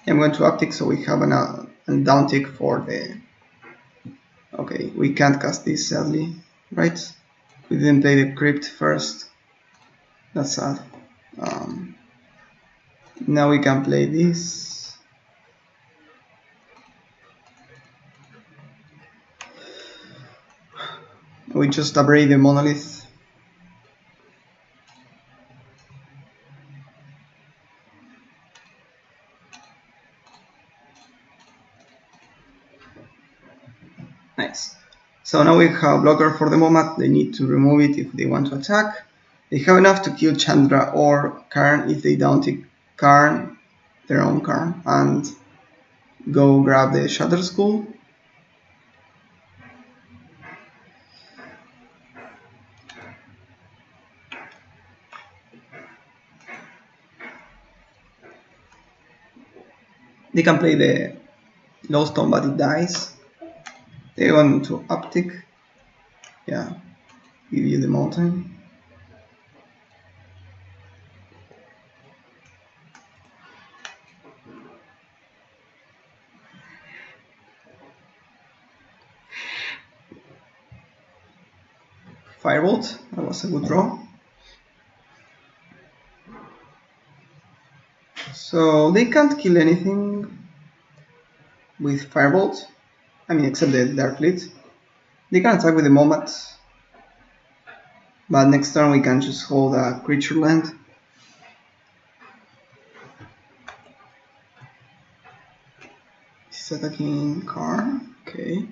I'm going to uptick so we have a downtick for the... Okay, we can't cast this sadly, right? We didn't play the Crypt first. That's sad. Now we can play this. We just abrade the Monolith. Nice. So now we have blocker for the Momat. They need to remove it if they want to attack. They have enough to kill Chandra or Karn if they don't take Karn, their own Karn, and go grab the Shatter Skull. They can play the Lowstone, but it dies. They want to uptick. Yeah, give you the mountain. Firebolt, that was a good draw. So they can't kill anything with Firebolt. I mean, except the Dark Fleet. They can attack with the Momat. But next turn we can just hold a creature land. He's attacking Karn. Okay.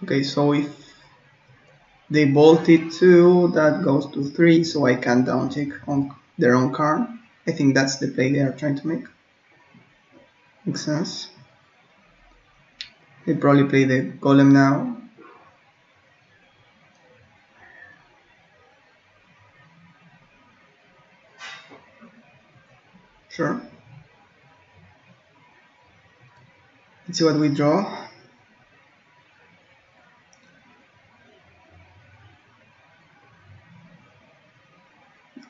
Okay, so if They bolted 2, that goes to 3, so I can downtick on their own card. I think that's the play they are trying to make. Makes sense. They probably play the golem now. Sure. Let's see what we draw.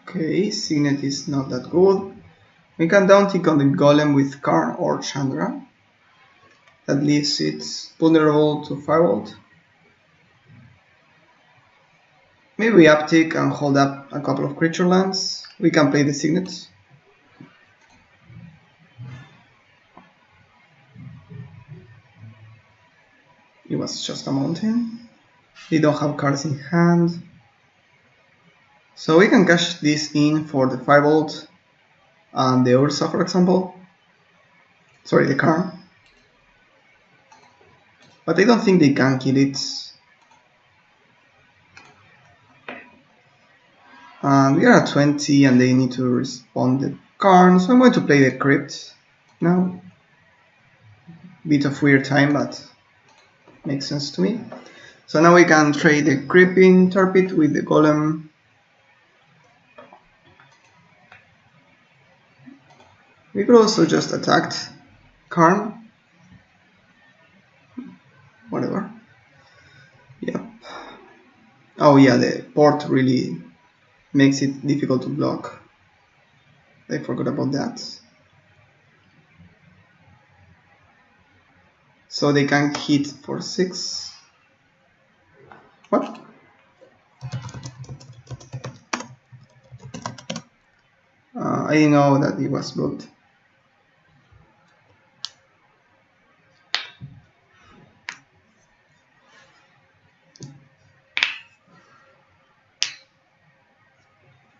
Okay, Signet is not that good. We can downtick on the golem with Karn or Chandra. That leaves it vulnerable to Firebolt. Maybe we uptick and hold up a couple of creature lands. We can play the Signet. It was just a mountain. They don't have cards in hand. So we can cash this in for the Firebolt and the Ursa, for example. Sorry, the Karn. But I don't think they can kill it. And we are at 20 and they need to respond the Karn, so I'm going to play the Crypt now. Bit of weird time, but makes sense to me. So now we can trade the Creeping Turpit with the Golem. We could also just attack Karn. Whatever. Yep. Oh yeah, the port really makes it difficult to block. I forgot about that. So they can hit for 6. What? I didn't know that it was blocked.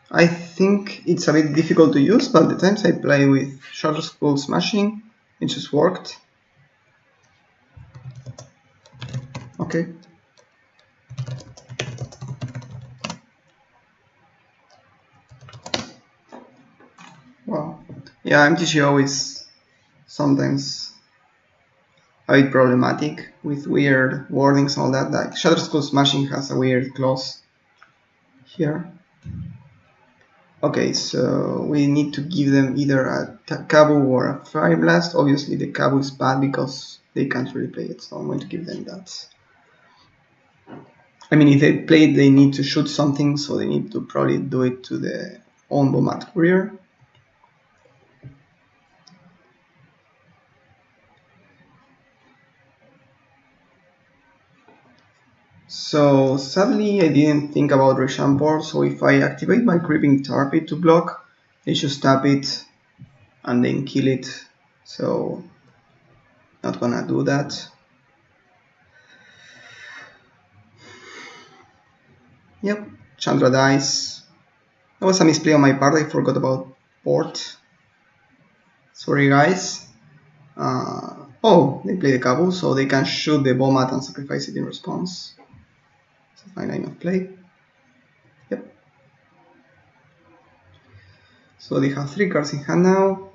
I think it's a bit difficult to use, but the times I play with Shutter School Smashing, it just worked. Okay. Wow. Yeah, MTGO is sometimes a bit problematic with weird wordings and all that. Like Shutter School Smashing has a weird clause here. Okay, so we need to give them either a Kabu or a Fire Blast. Obviously the Kabu is bad because they can't really play it, so I'm going to give them that. I mean, if they play it, they need to shoot something, so they need to probably do it to the own Bomat Courier. So sadly I didn't think about Reshampor, so if I activate my Creeping Tarpit to block, they should tap it and then kill it, so not gonna do that. Yep, Chandra dies. That was a misplay on my part, I forgot about port. Sorry guys. Oh, they play the Kabu, so they can shoot the Bomat and sacrifice it in response. It's a fine line of play. Yep. So they have 3 cards in hand now.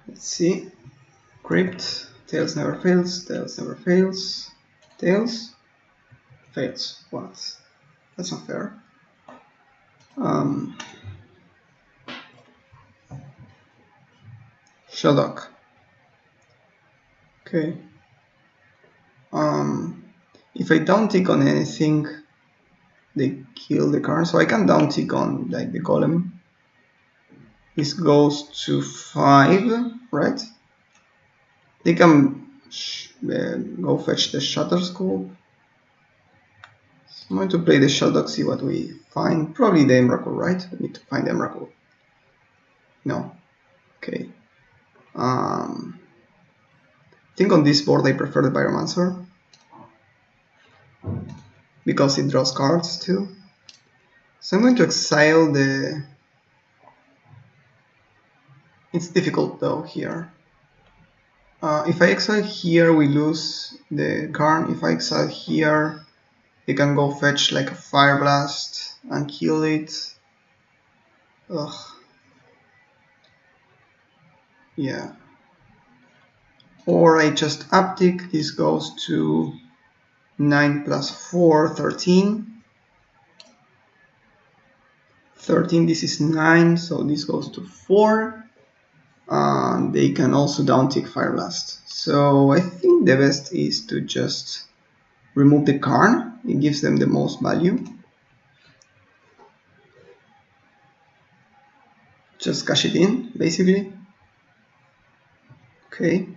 Let's see. Crypt. Tails never fails. Tails never fails. Tails fails. What? That's not fair. Shelldock. Okay. If I downtick on anything, they kill the card, so I can downtick on like the Golem. This goes to 5, right? They can go fetch the Shutter School. So I'm going to play the Shelldock, see what we find. Probably the Emrakul, right? We need to find the Emrakul. No. Okay. I think on this board I prefer the Pyromancer because it draws cards too. So I'm going to exile the It's difficult though here. If I exile here, we lose the Karn. If I exile here, they can go fetch like a Fire Blast and kill it. Ugh. Yeah. Or I just uptick. This goes to 9 plus 4, 13. 13, this is 9, so this goes to 4. They can also downtick Fire Blast. So I think the best is to just remove the Karn. It gives them the most value. Just cash it in, basically. Okay.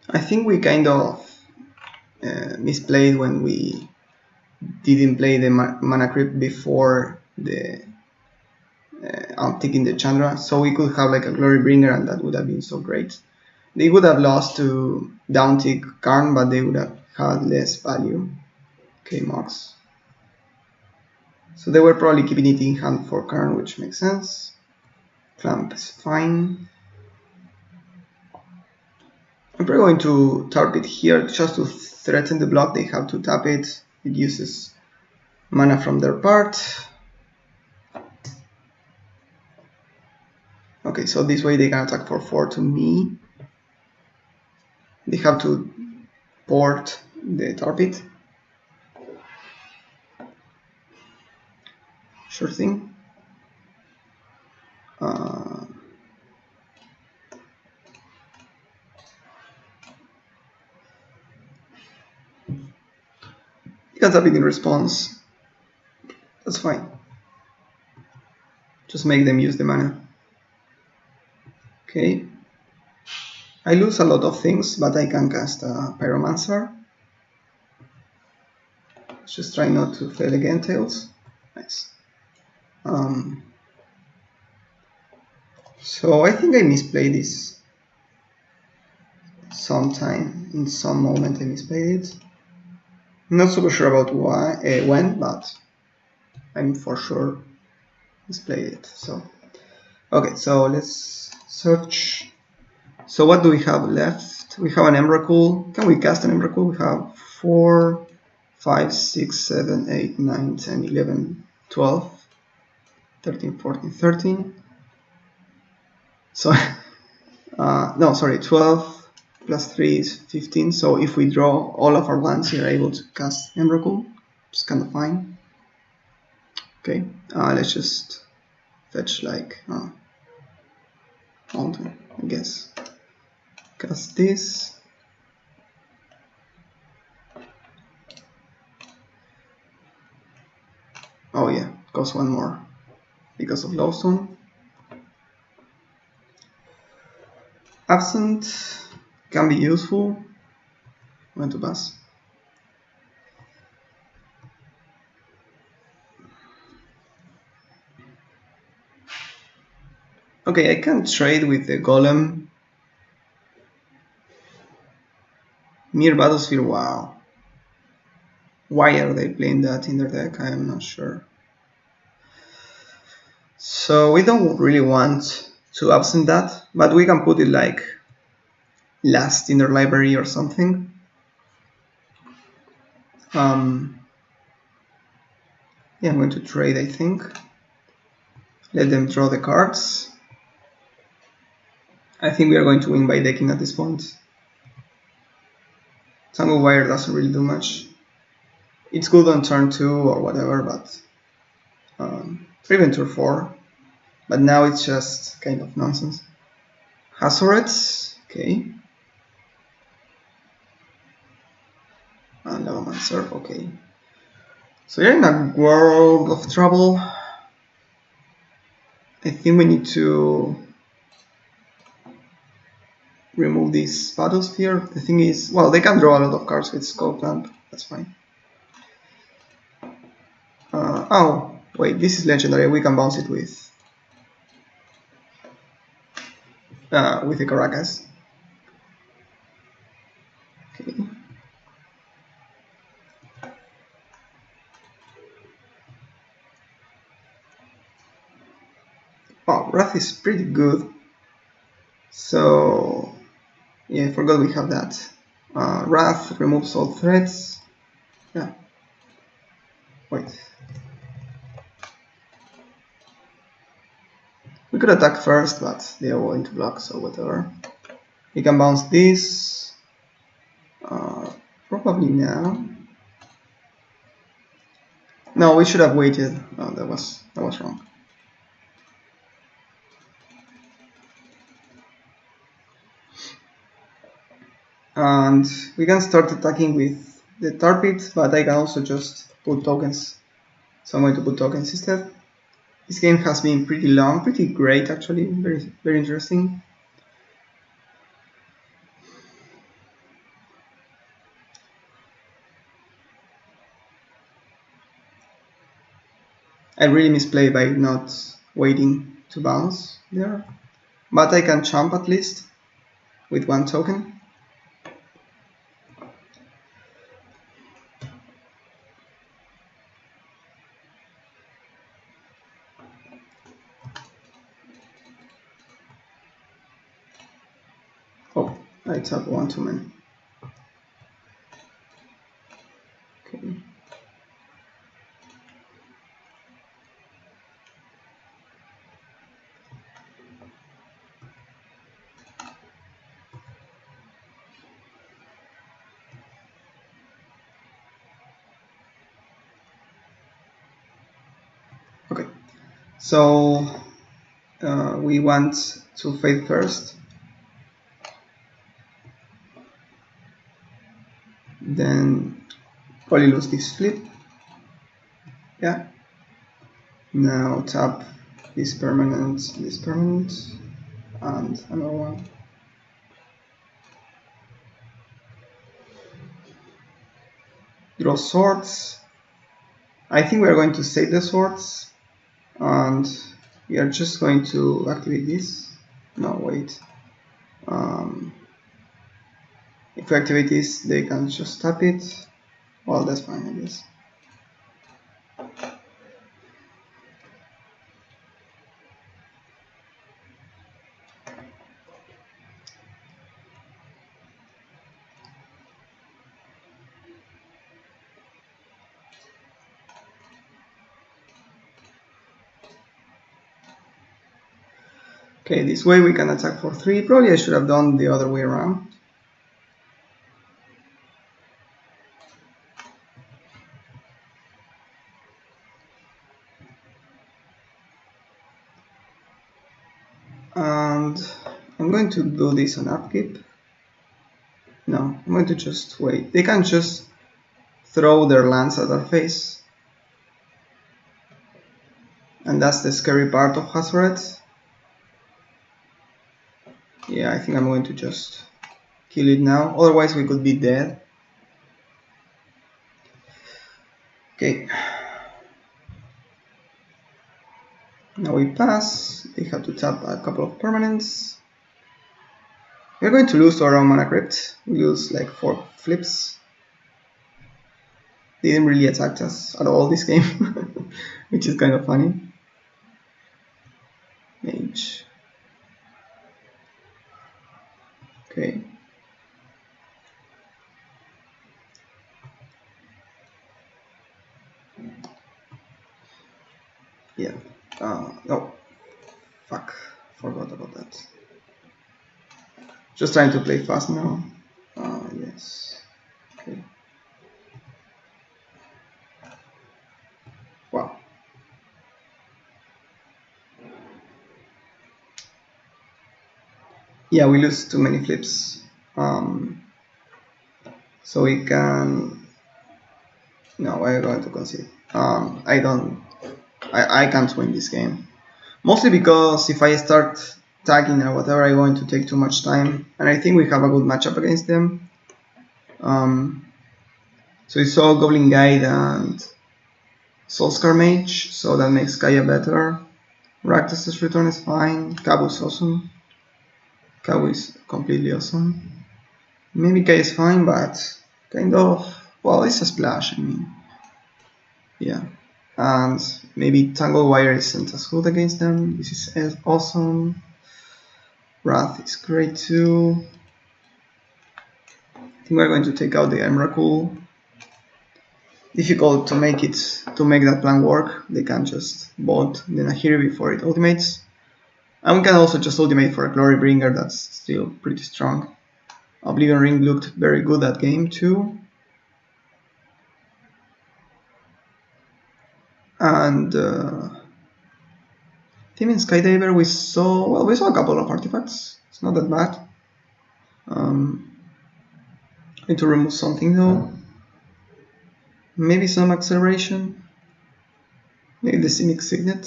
I think we kind of misplayed when we didn't play the mana creep before the uptick in the Chandra, so we could have like a Glory Bringer, and that would have been so great. They would have lost to downtick Karn, but they would have had less value. Okay, Mox. So they were probably keeping it in hand for Karn, which makes sense. Clamp is fine. I'm probably going to tarp it here just to threaten the block. They have to tap it. It uses mana from their part. Okay, so this way they can attack for 4 to me. They have to port the Torpid. Sure thing. You can tap it in response. That's fine. Just make them use the mana. Okay. I lose a lot of things, but I can cast a Pyromancer. Let's just try not to fail again, Tails. Nice. So I think I misplayed this sometime. In some moment I misplayed it. I'm not super sure about why, when, but I'm for sure misplayed it. So okay, so let's search. So what do we have left? We have an Emrakul. Can we cast an Emrakul? We have 4, 5, 6, 7, 8, 9, 10, 11, 12, 13, 14, 13. So, no, sorry, 12 plus 3 is 15. So if we draw all of our lands, we are able to cast Emrakul. It's kind of fine. Okay, let's just fetch like Mountain, I guess. Cast this. Oh yeah, cost 1 more because of Lowstone. Absent can be useful. I'm going to pass. Okay, I can trade with the Golem. Mere Battlesphere, wow. Why are they playing that in their deck? I am not sure. So we don't really want to absent that, but we can put it like last in their library or something. Yeah, I'm going to trade, I think. Let them draw the cards. I think we are going to win by decking at this point. Tangle Wire doesn't really do much. It's good on turn 2 or whatever, but or even turn 4. But now it's just kind of nonsense. Hazoret, okay. And Lavamancer, okay. So you're in a world of trouble. I think we need to remove this Battlesphere. The thing is, well, they can draw a lot of cards with Scope Lamp. That's fine. Oh, wait, this is legendary. We can bounce it with the Caracas. Okay. Wow, Wrath is pretty good. So yeah, I forgot we have that. Wrath removes all threats. Yeah. Wait. We could attack first, but they are going to block, so whatever. We can bounce this. Probably now. No, we should have waited. No, that was wrong. And we can start attacking with the tar pit, but I can also just put tokens. So I'm going to put tokens instead. This game has been pretty long, pretty great actually, very interesting. I really misplay by not waiting to bounce there, but I can chump at least with one token. Oh, I tap one too many. Okay. Okay, so we want to fade first, then probably lose this flip. Yeah. Now tap this permanent, and another one. Draw swords. I think we are going to save the swords, and we are just going to activate this. No, wait. If we activate this, they can just tap it. Well, that's fine, I guess. Okay, this way we can attack for 3. Probably I should have done the other way around. And I'm going to do this on upkeep. No, I'm going to just wait. They can just throw their lands at our face. And that's the scary part of Hazoret. Yeah, I think I'm going to just kill it now. Otherwise we could be dead. Okay. Now we pass. They have to tap a couple of permanents. We're going to lose to our own mana crypt. We lose like 4 flips. They didn't really attack us at all this game, which is kind of funny. Mage. Okay. Yeah. No. Fuck. Forgot about that. Just trying to play fast now. Yes. Okay. Wow. Yeah, we lose too many flips. So we can. No, we're going to concede. I can't win this game. Mostly because if I start tagging or whatever, I'm going to take too much time. And I think we have a good matchup against them. So it's all Goblin Guide and Soulscar Mage, so that makes Kaya better. Raktas's Return is fine. Kabu is awesome. Kabu is completely awesome. Maybe Kaya is fine, but kind of, well, it's a splash, I mean. Yeah. And maybe Tangled Wire isn't as good against them. This is awesome. Wrath is great too. I think we're going to take out the Emrakul. Difficult to make that plan work. They can just bolt the Nahiri before it ultimates. And we can also just ultimate for a Glorybringer that's still pretty strong. Oblivion Ring looked very good that game too. And Team in Skydiver we saw a couple of artifacts. It's not that bad. Need to remove something though. Maybe some acceleration. Maybe the Simic Signet.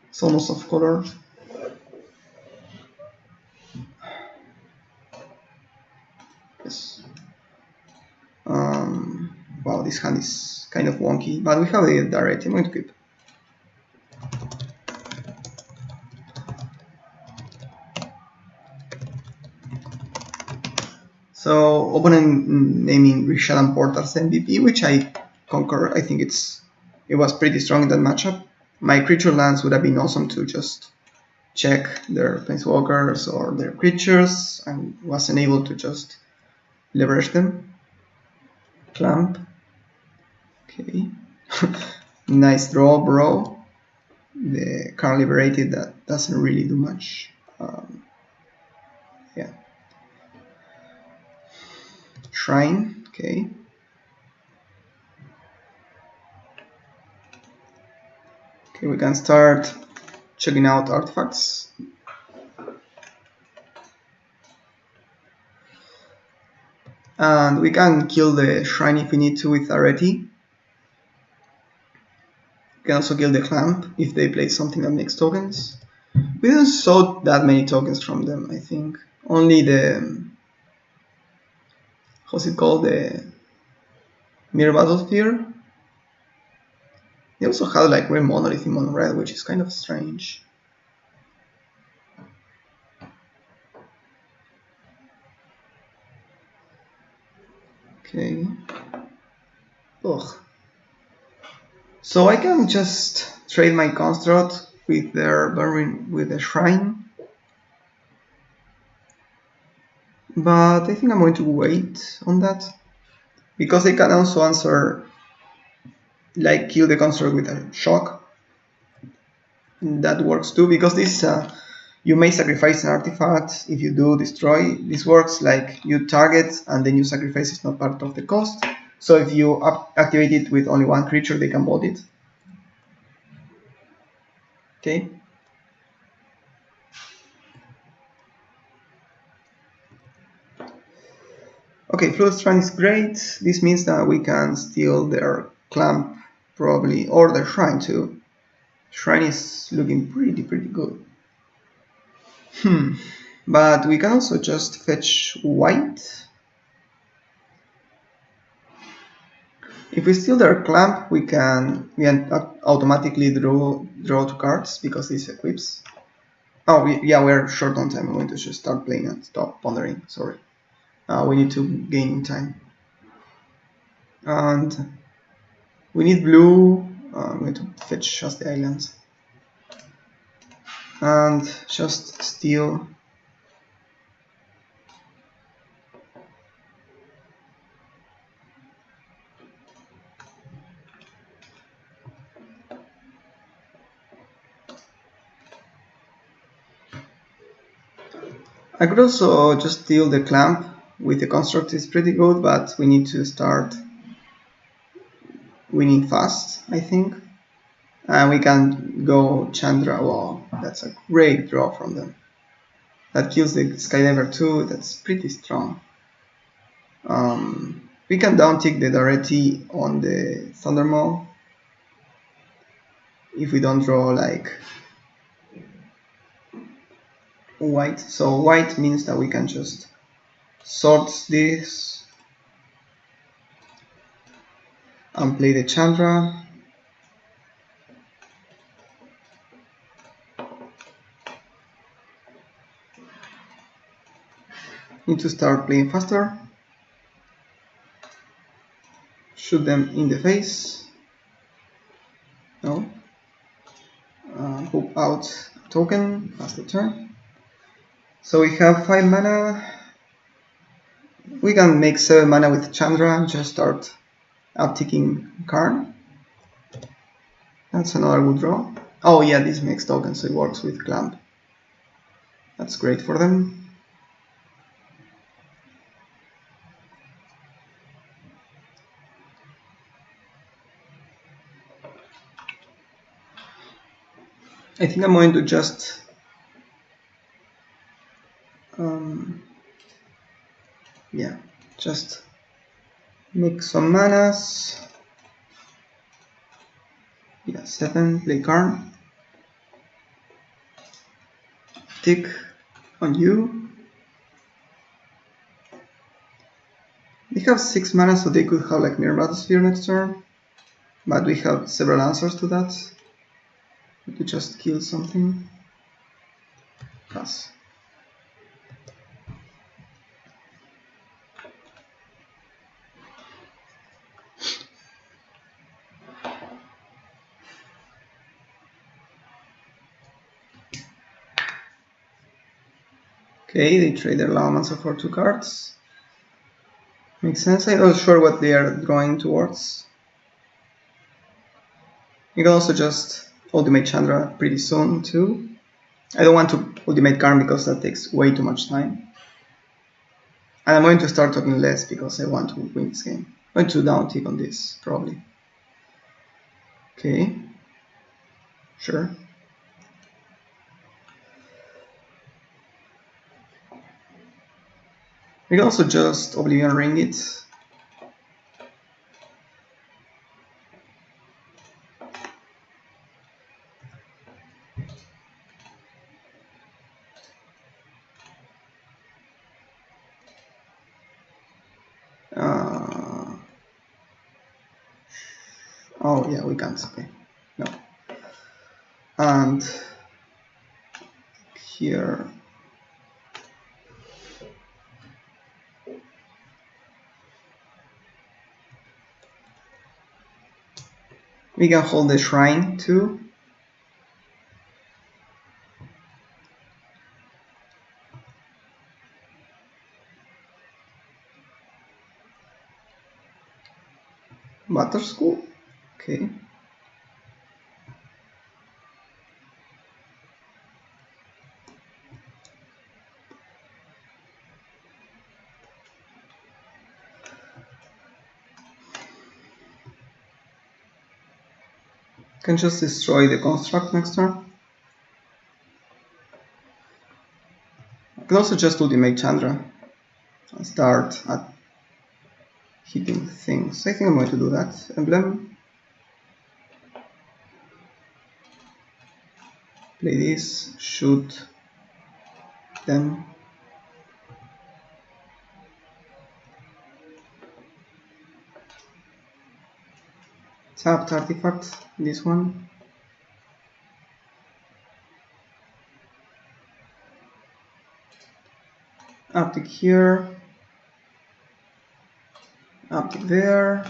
It's almost off color. Yes. Wow, this hand is kind of wonky, but we have the direct. I'm going to keep. So opponent naming Rishadan Portal's MVP, which I concur. I think it was pretty strong in that matchup. My creature lands would have been awesome to just check their planeswalkers or their creatures, and wasn't able to just leverage them. Clamp. Okay. Nice draw, bro. The card liberated that doesn't really do much. Yeah. Shrine. Okay. Okay, we can start checking out artifacts. And we can kill the shrine if we need to with Areti. We can also kill the clamp if they play something that makes tokens. We didn't saw that many tokens from them, I think. Only the... how's it called? The Mirror Battlesphere. They also had like Green Monolith in mono red, which is kind of strange. Okay. Ugh. So I can just trade my construct with their with the shrine. But I think I'm going to wait on that. Because they can also answer, like, kill the construct with a shock. That works too, because this you may sacrifice an artifact. If you do destroy, this works like you target and then you sacrifice. It's not part of the cost. So if you activate it with only one creature, they can bolt it. Okay. Okay, Fluid Shrine is great. This means that we can steal their clamp probably, or their shrine too. Shrine is looking pretty good. But we can also just fetch white. If we steal their clamp, we can automatically draw 2 cards because this equips. Oh, yeah, we're short on time. I'm going to just start playing and stop pondering. Sorry. We need to gain time. And we need blue. I'm going to fetch just the islands. And just steal. I could also just steal the clamp with the construct. Is pretty good, but we need to start winning fast, I think. And we can go Chandra. Wow, that's a great draw from them. That kills the Skydiver too. That's pretty strong. We can downtick the Dareti on the Thundermaw if we don't draw like white. So white means that we can just sort this and play the Chandra. Need to start playing faster. Shoot them in the face. out a token, pass the turn. So we have 5 mana. We can make 7 mana with Chandra and just start upticking Karn. That's another good draw. Oh yeah, this makes tokens, so it works with Clamp. That's great for them. I think I'm going to just just make some manas. Yeah, 7, play Karn. Tick on you. They have 6 mana, so they could have like Mirror Bathysphere next turn. But we have several answers to that. We could just kill something. Pass. Okay, they trade their Lavamancer for 2 cards. Makes sense. I'm not sure what they are drawing towards. You can also just ultimate Chandra pretty soon too. I don't want to ultimate Karn because that takes way too much time. And I'm going to start talking less because I want to win this game. I'm going to down tick on this, probably. Okay. Sure. We can also just Oblivion Ring it. Oh yeah, we can't. Okay. No. And here we can hold the shrine too. Butterschool. Okay. Can just destroy the construct next turn. I can also just ultimate Chandra and start at hitting things. I think I'm going to do that. Emblem. Play this. Shoot them. Tapped artifact. This one. Uptick here. Uptick there.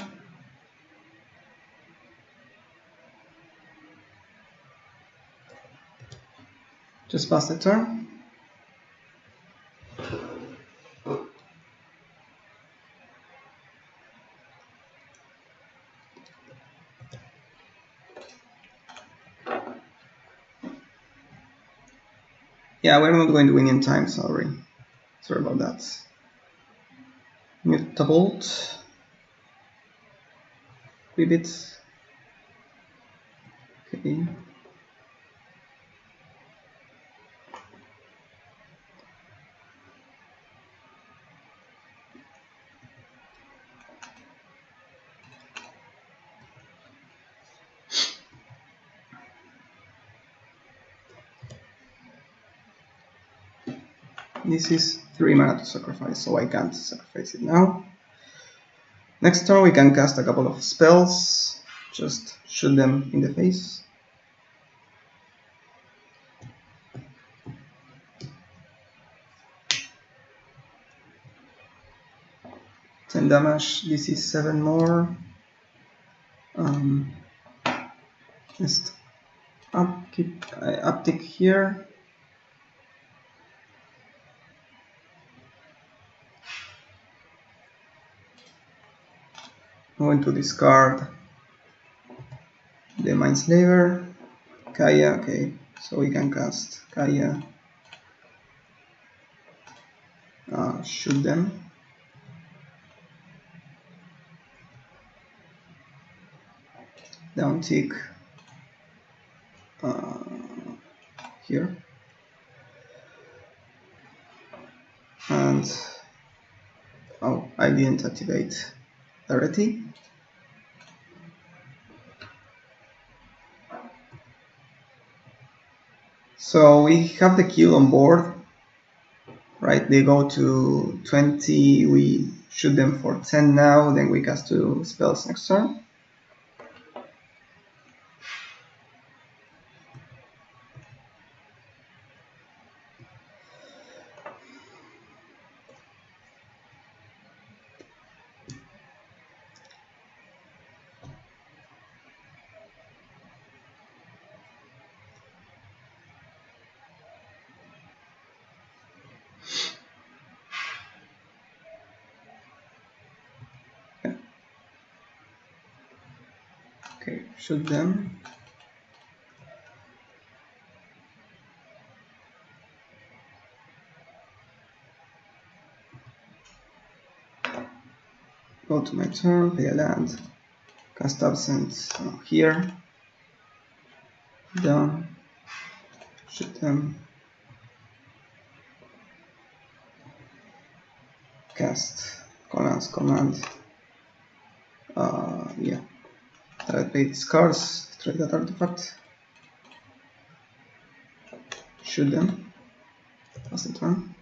Just pass the turn. Yeah, we're not going to win in time, sorry. Sorry about that. Mutable. Ribbit. Okay. This is 3 mana to sacrifice, so I can't sacrifice it now. Next turn we can cast a couple of spells, just shoot them in the face. Ten damage, this is 7 more. Just uptick here. I'm going to discard the Mindslaver, Kaya, okay, so we can cast Kaya, shoot them. Down tick here. And oh, I didn't activate already. So we have the kill on board, right? They go to 20, we shoot them for 10 now, then we cast 2 spells next turn. Okay, shoot them. Go to my turn, play a land, cast Absent here, down, shoot them, cast command, yeah, play these cards, trade that artifact, shoot them, pass the turn.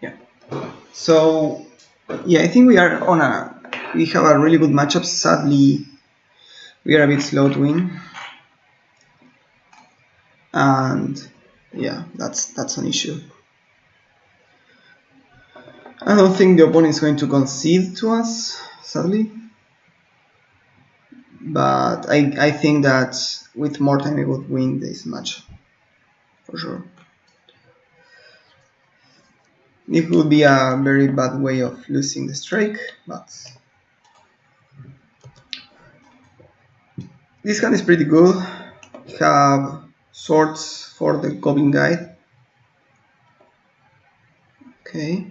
Yeah. So yeah, I think we have a really good matchup. Sadly, we are a bit slow to win, and yeah, that's an issue. I don't think the opponent is going to concede to us, sadly, but I think that with more time we would win this match for sure. It would be a very bad way of losing the streak, but this hand is pretty good. We have swords for the Goblin Guide. Okay.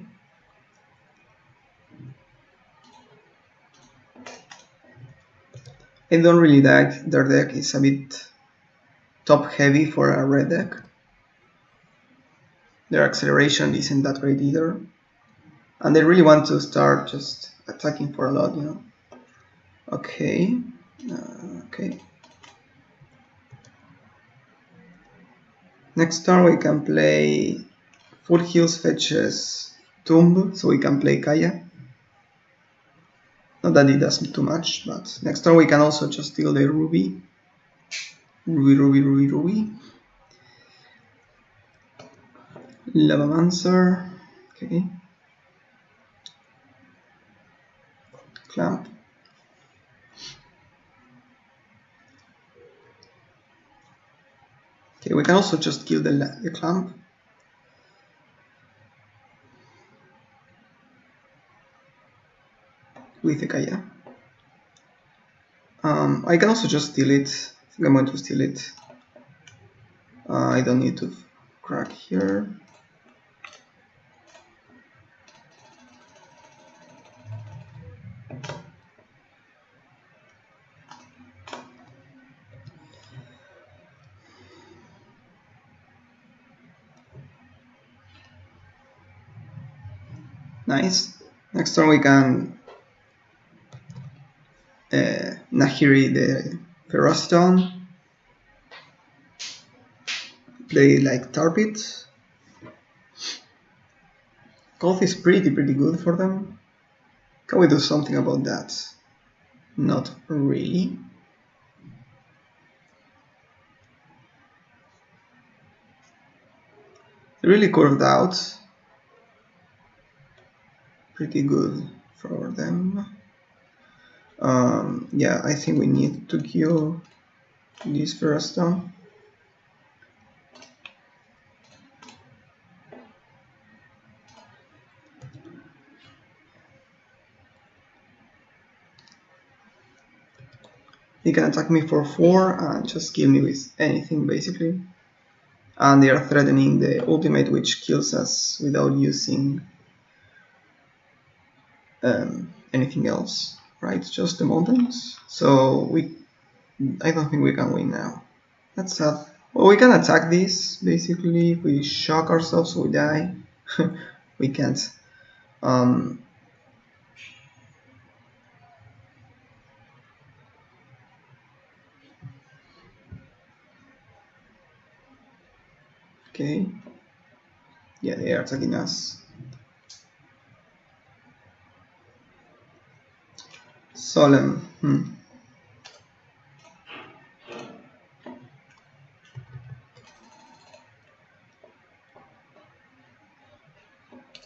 I don't really like their deck. It's a bit top heavy for a red deck. Their acceleration isn't that great either. And they really want to start just attacking for a lot, you know. Okay. Okay. Next turn we can play Full Heals fetches Tomb, so we can play Kaya. Not that it does too much, but next turn we can also just deal the Ruby. Ruby. Lavamancer. Okay. Clamp. Okay, we can also just kill the clamp. With the Kaya. I can also just steal it. I think I'm going to steal it. I don't need to crack here. Nice. Next turn we can Nahiri the Ferrostone. Play like Tarpit. Golf is pretty good for them. Can we do something about that? Not really. Really curved out. Pretty good for them. Yeah, I think we need to kill this first turn. He can attack me for 4 and just kill me with anything basically. And they are threatening the ultimate, which kills us without using anything else, right? Just the mountains. So I don't think we can win now. That's sad. Well, we can attack this basically. If we shock ourselves, we die. We can't. Okay. Yeah, they are attacking us. Solemn.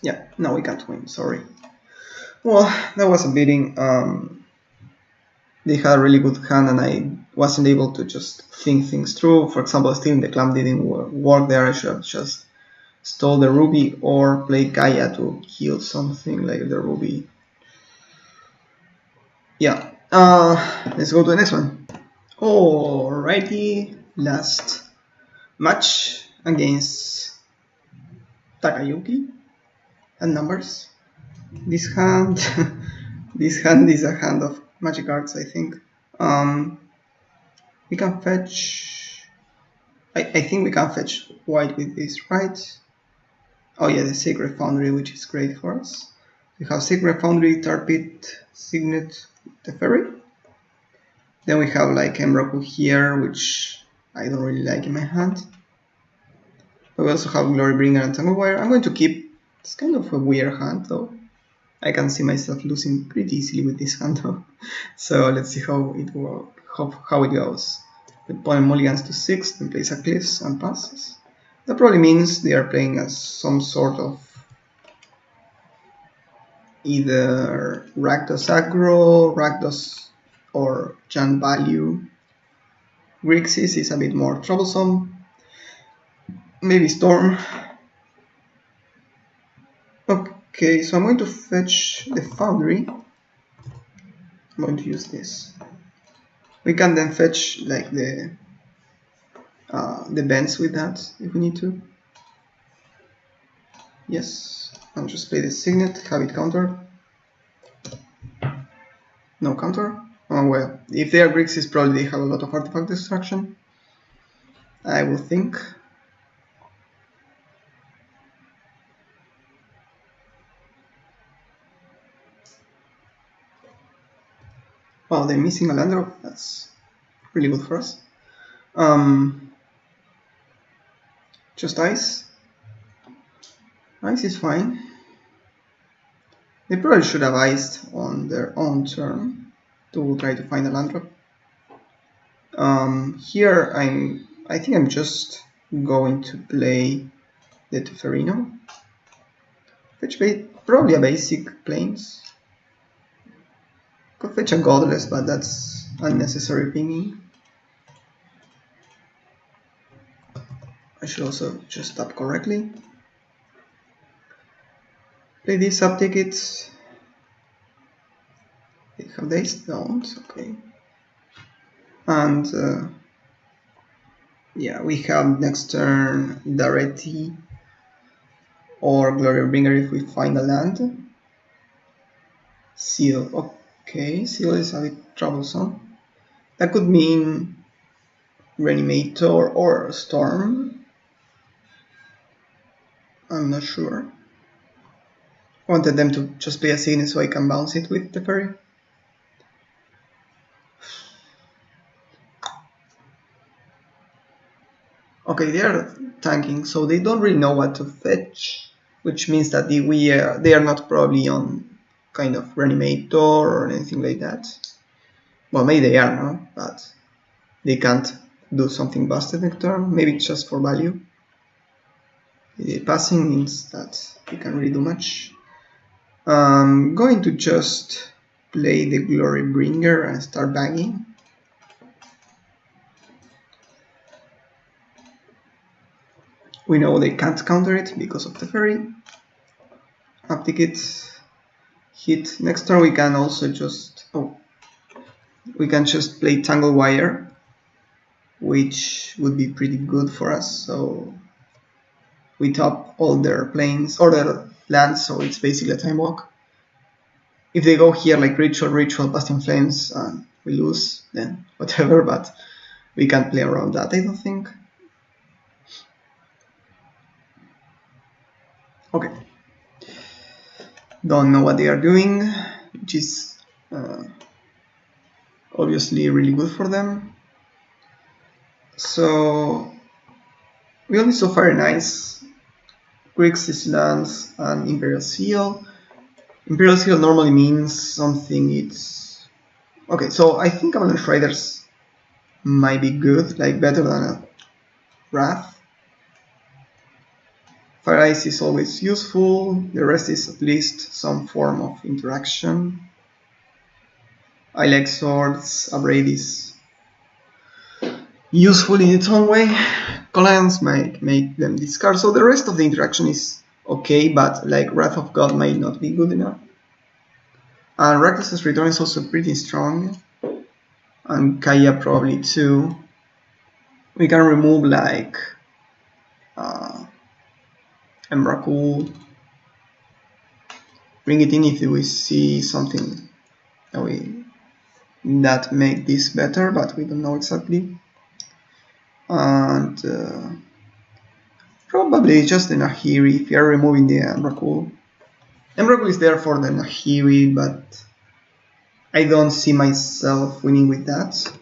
Yeah, no, we can't win. Sorry. Well, that was a beating. They had a really good hand, and I wasn't able to just think things through. For example, stealing the clamp didn't work there. I should have just stole the ruby or played Gaia to kill something like the ruby. Yeah. Let's go to the next one. Alrighty, last match against Takayuki and numbers. This hand, this hand is a hand of magic arts, I think. We can fetch. I think we can fetch white with this, right? Oh yeah, the Sacred Foundry, which is great for us. We have Sacred Foundry, Tar Pit, Signet, Teferi. Then we have like Emrakul here, which I don't really like in my hand. But we also have Glorybringer and Tanglewire. I'm going to keep. It's kind of a weird hand though. I can see myself losing pretty easily with this hand though. So let's see how it goes. The opponent mulligans to 6, then plays a cliffs and passes. That probably means they are playing as some sort of either Rakdos aggro, Rakdos or Jan value. Grixis is a bit more troublesome. Maybe Storm. Okay, so I'm going to fetch the Foundry. I'm going to use this. We can then fetch like the bends with that if we need to. Yes, I'll just play the Signet, have it countered. No counter. Oh well, if they are Grixis, probably they have a lot of artifact destruction, I will think. Wow, they're missing a land drop. That's really good for us. Just ice. Ice is fine. They probably should have iced on their own turn to try to find a land drop. Here I think I'm just going to play the Teferino. Fetch probably a basic plains. Could fetch a Godless, but that's unnecessary pinging. I should also just tap correctly. Play these sub-tickets. Have they don't? Okay. And yeah, we have next turn Dareti or Glorybringer if we find a land. Seal. Okay, Seal is a bit troublesome. That could mean Reanimator or Storm. I'm not sure. I wanted them to just play a Signet so I can bounce it with the Teferi. Okay, they are tanking, so they don't really know what to fetch, which means that they are not probably on kind of Reanimator or anything like that. Well, maybe they are now, but they can't do something busted next turn. Maybe it's just for value. The passing means that we can't really do much. I'm going to just play the Glorybringer and start banging. We know they can't counter it because of the fairy. Uptick it, hit. Next turn we can also just we can just play Tangle Wire, which would be pretty good for us. So we top all their planes or their lands, so it's basically a time walk. If they go here like Ritual, Busting Flames, and we lose, then whatever, but we can't play around that, I don't think. Okay. Don't know what they are doing, which is obviously really good for them. So we only saw Fire Knights, Grixis lands, and Imperial Seal. Imperial Seal normally means something. It's okay. So I think Avalanche Riders might be good, like better than a Wrath. Fire Ice is always useful. The rest is at least some form of interaction. I like Swords. Abrade is useful in its own way. Clans might make them discard. So the rest of the interaction is okay, but like Wrath of God might not be good enough. And Reckless's Return is also pretty strong. And Kaya probably too. We can remove like Emrakul. Bring it in if we see something that make this better, but we don't know exactly. And probably just the Nahiri if you are removing the Emrakul. Emrakul is there for the Nahiri, but I don't see myself winning with that.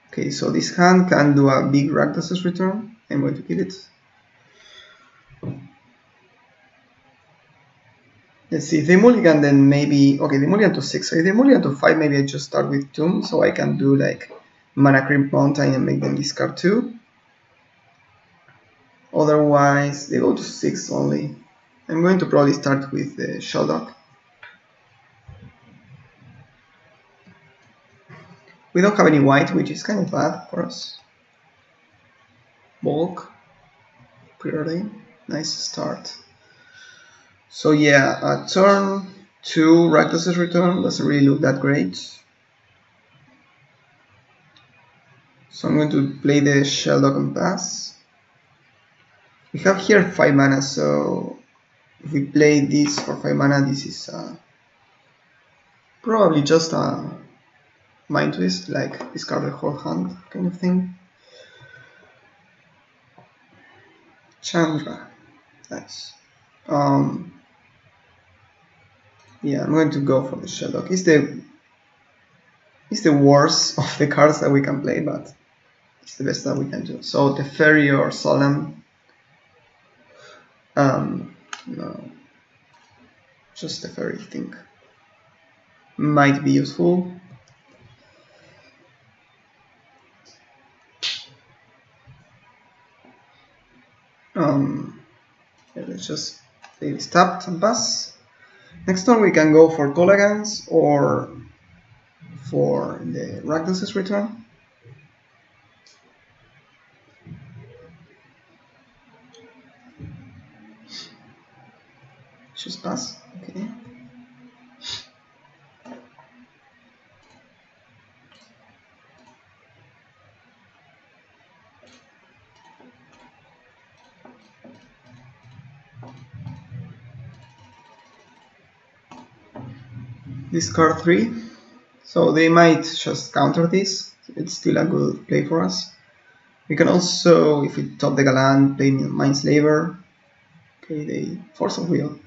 Okay, so this hand can do a big Rakdos' return. I'm going to kill it. Let's see, if they mulligan, then maybe... Okay, they mulligan to 6. So if they mulligan to 5, maybe I just start with Tomb, so I can do like Mana Creep Mountain and make them discard 2. Otherwise, they go to 6 only. I'm going to probably start with the Sheldock. We don't have any white, which is kind of bad for us. Bulk. Pre-order. Nice start. So yeah, turn 2 Rakdos' return doesn't really look that great. So I'm going to play the Sheldock and pass. We have here 5 mana, so if we play this for 5 mana, this is probably just a Mind Twist, like discard the whole hand kind of thing. Chandra, nice. Yeah, I'm going to go for the Sheldock. It's the worst of the cards that we can play, but it's the best that we can do. So the Fairy or Solemn. No, just the Fairy thing might be useful. Yeah, let's just play this tapped and pass. Next turn we can go for Colagans or for the Rakdos' return. Just pass, okay. Discard 3. So they might just counter this. It's still a good play for us. We can also, if we top the Galan, play Mindslaver. Okay, they Force of Will.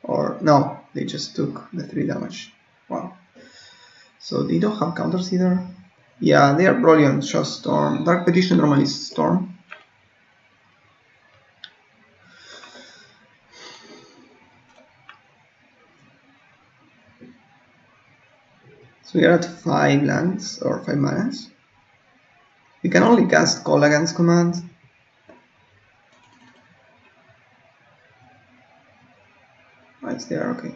Or no, they just took the 3 damage. Wow. So they don't have counters either. Yeah, they are probably on just Storm. Dark Petition normally is Storm. So we are at 5 lands or 5 manas. We can only cast Colagans command. Oh, it's there, okay.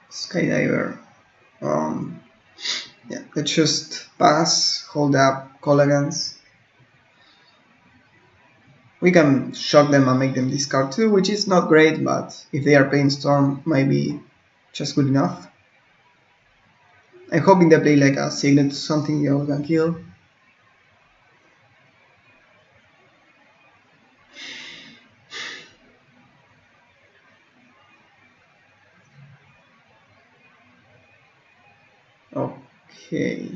Skydiver. Um, yeah, let's just pass, hold up, call against. We can shock them and make them discard too, which is not great, but if they are playing Storm, might be just good enough. I'm hoping they play like a Signet, something you can kill. Okay.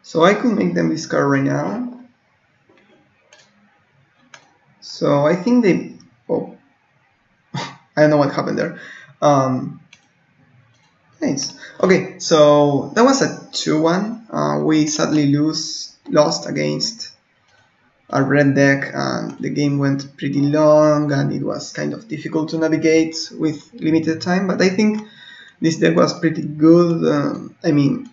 So I could make them discard right now. So I think they... Oh, I don't know what happened there. Nice. Okay, so that was a 2-1. We sadly lost against a red deck, and the game went pretty long, and it was kind of difficult to navigate with limited time. But I think this deck was pretty good. I mean,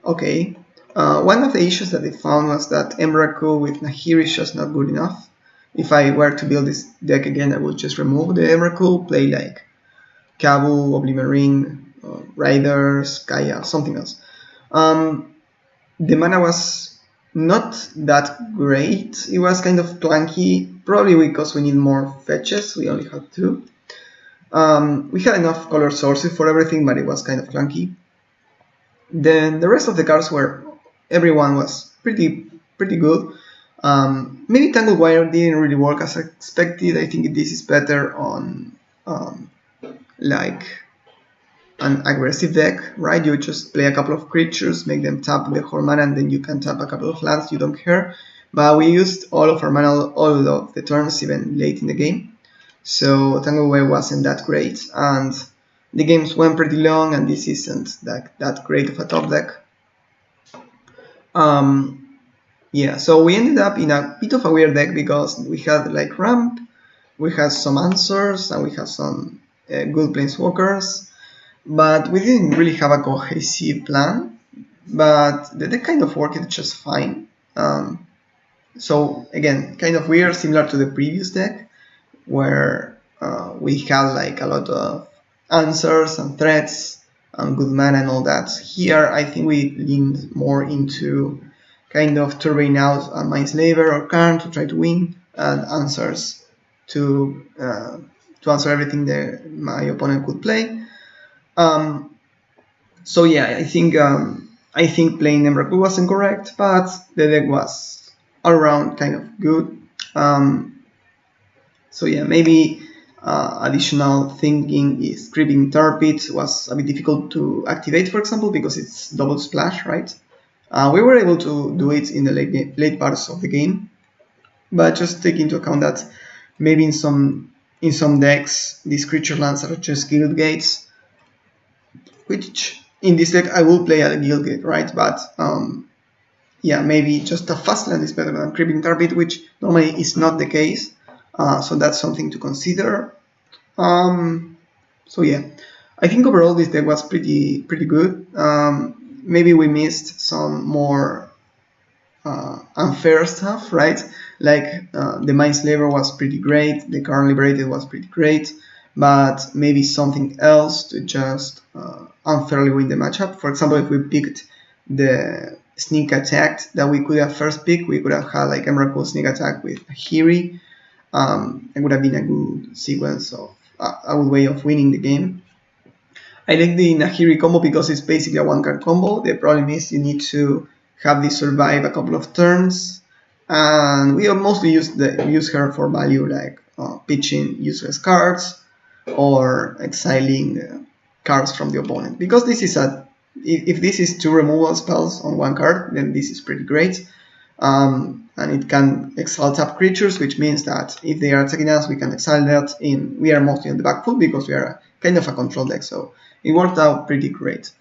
okay. One of the issues that I found was that Emrakul with Nahiri is just not good enough. If I were to build this deck again, I would just remove the Emrakul, play like Kabu, Oblivion Ring, Riders, Kaya, something else. The mana was not that great. It was kind of clunky, probably because we need more fetches. We only had 2. We had enough color sources for everything, but it was kind of clunky. Then the rest of the cards were, everyone was pretty good. Maybe Tangled Wire didn't really work as expected. I think this is better on like an aggressive deck, right? You just play a couple of creatures, make them tap the whole mana, and then you can tap a couple of lands, you don't care. But we used all of our mana all of the turns, even late in the game. So Tangled Wire wasn't that great, and the games went pretty long, and this isn't that great of a top deck. Yeah, so we ended up in a bit of a weird deck because we had like ramp, we had some answers, and we had some good planeswalkers, but we didn't really have a cohesive plan. But the deck kind of worked just fine. So again, kind of weird, similar to the previous deck, where we had like a lot of answers and threats and good mana and all that. Here, I think we leaned more into kind of turbine out a Mindslaver or Karn to try to win, and answers to answer everything that my opponent could play. So yeah, I think playing Emrakul wasn't correct, but the deck was all around kind of good. So yeah, maybe additional thinking is Creeping Tar Pit was a bit difficult to activate, for example, because it's double splash, right? We were able to do it in the late parts of the game, but just take into account that maybe in some decks these creature lands are just guild gates, which in this deck I will play at a guild gate, right? But yeah, maybe just a fast land is better than Creeping Tar Pit, which normally is not the case. So that's something to consider. So yeah, I think overall this deck was pretty good. Maybe we missed some more unfair stuff, right? Like the Mindslaver was pretty great, the Karn Liberated was pretty great, but maybe something else to just unfairly win the matchup. For example, if we picked the Sneak Attack that we could have first picked, we could have had like Emrakul Sneak Attack with Nahiri. It would have been a good sequence of a good way of winning the game. I like the Nahiri combo because it's basically a one-card combo. The problem is you need to have this survive a couple of turns, and we mostly use her for value, like pitching useless cards or exiling cards from the opponent. Because this is if this is 2 removal spells on one card, then this is pretty great. And it can exile tap creatures, which means that if they are attacking us, we can exile that we are mostly on the back foot because we are kind of a control deck, so it worked out pretty great.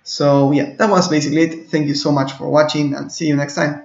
So yeah, that was basically it. Thank you so much for watching, and see you next time.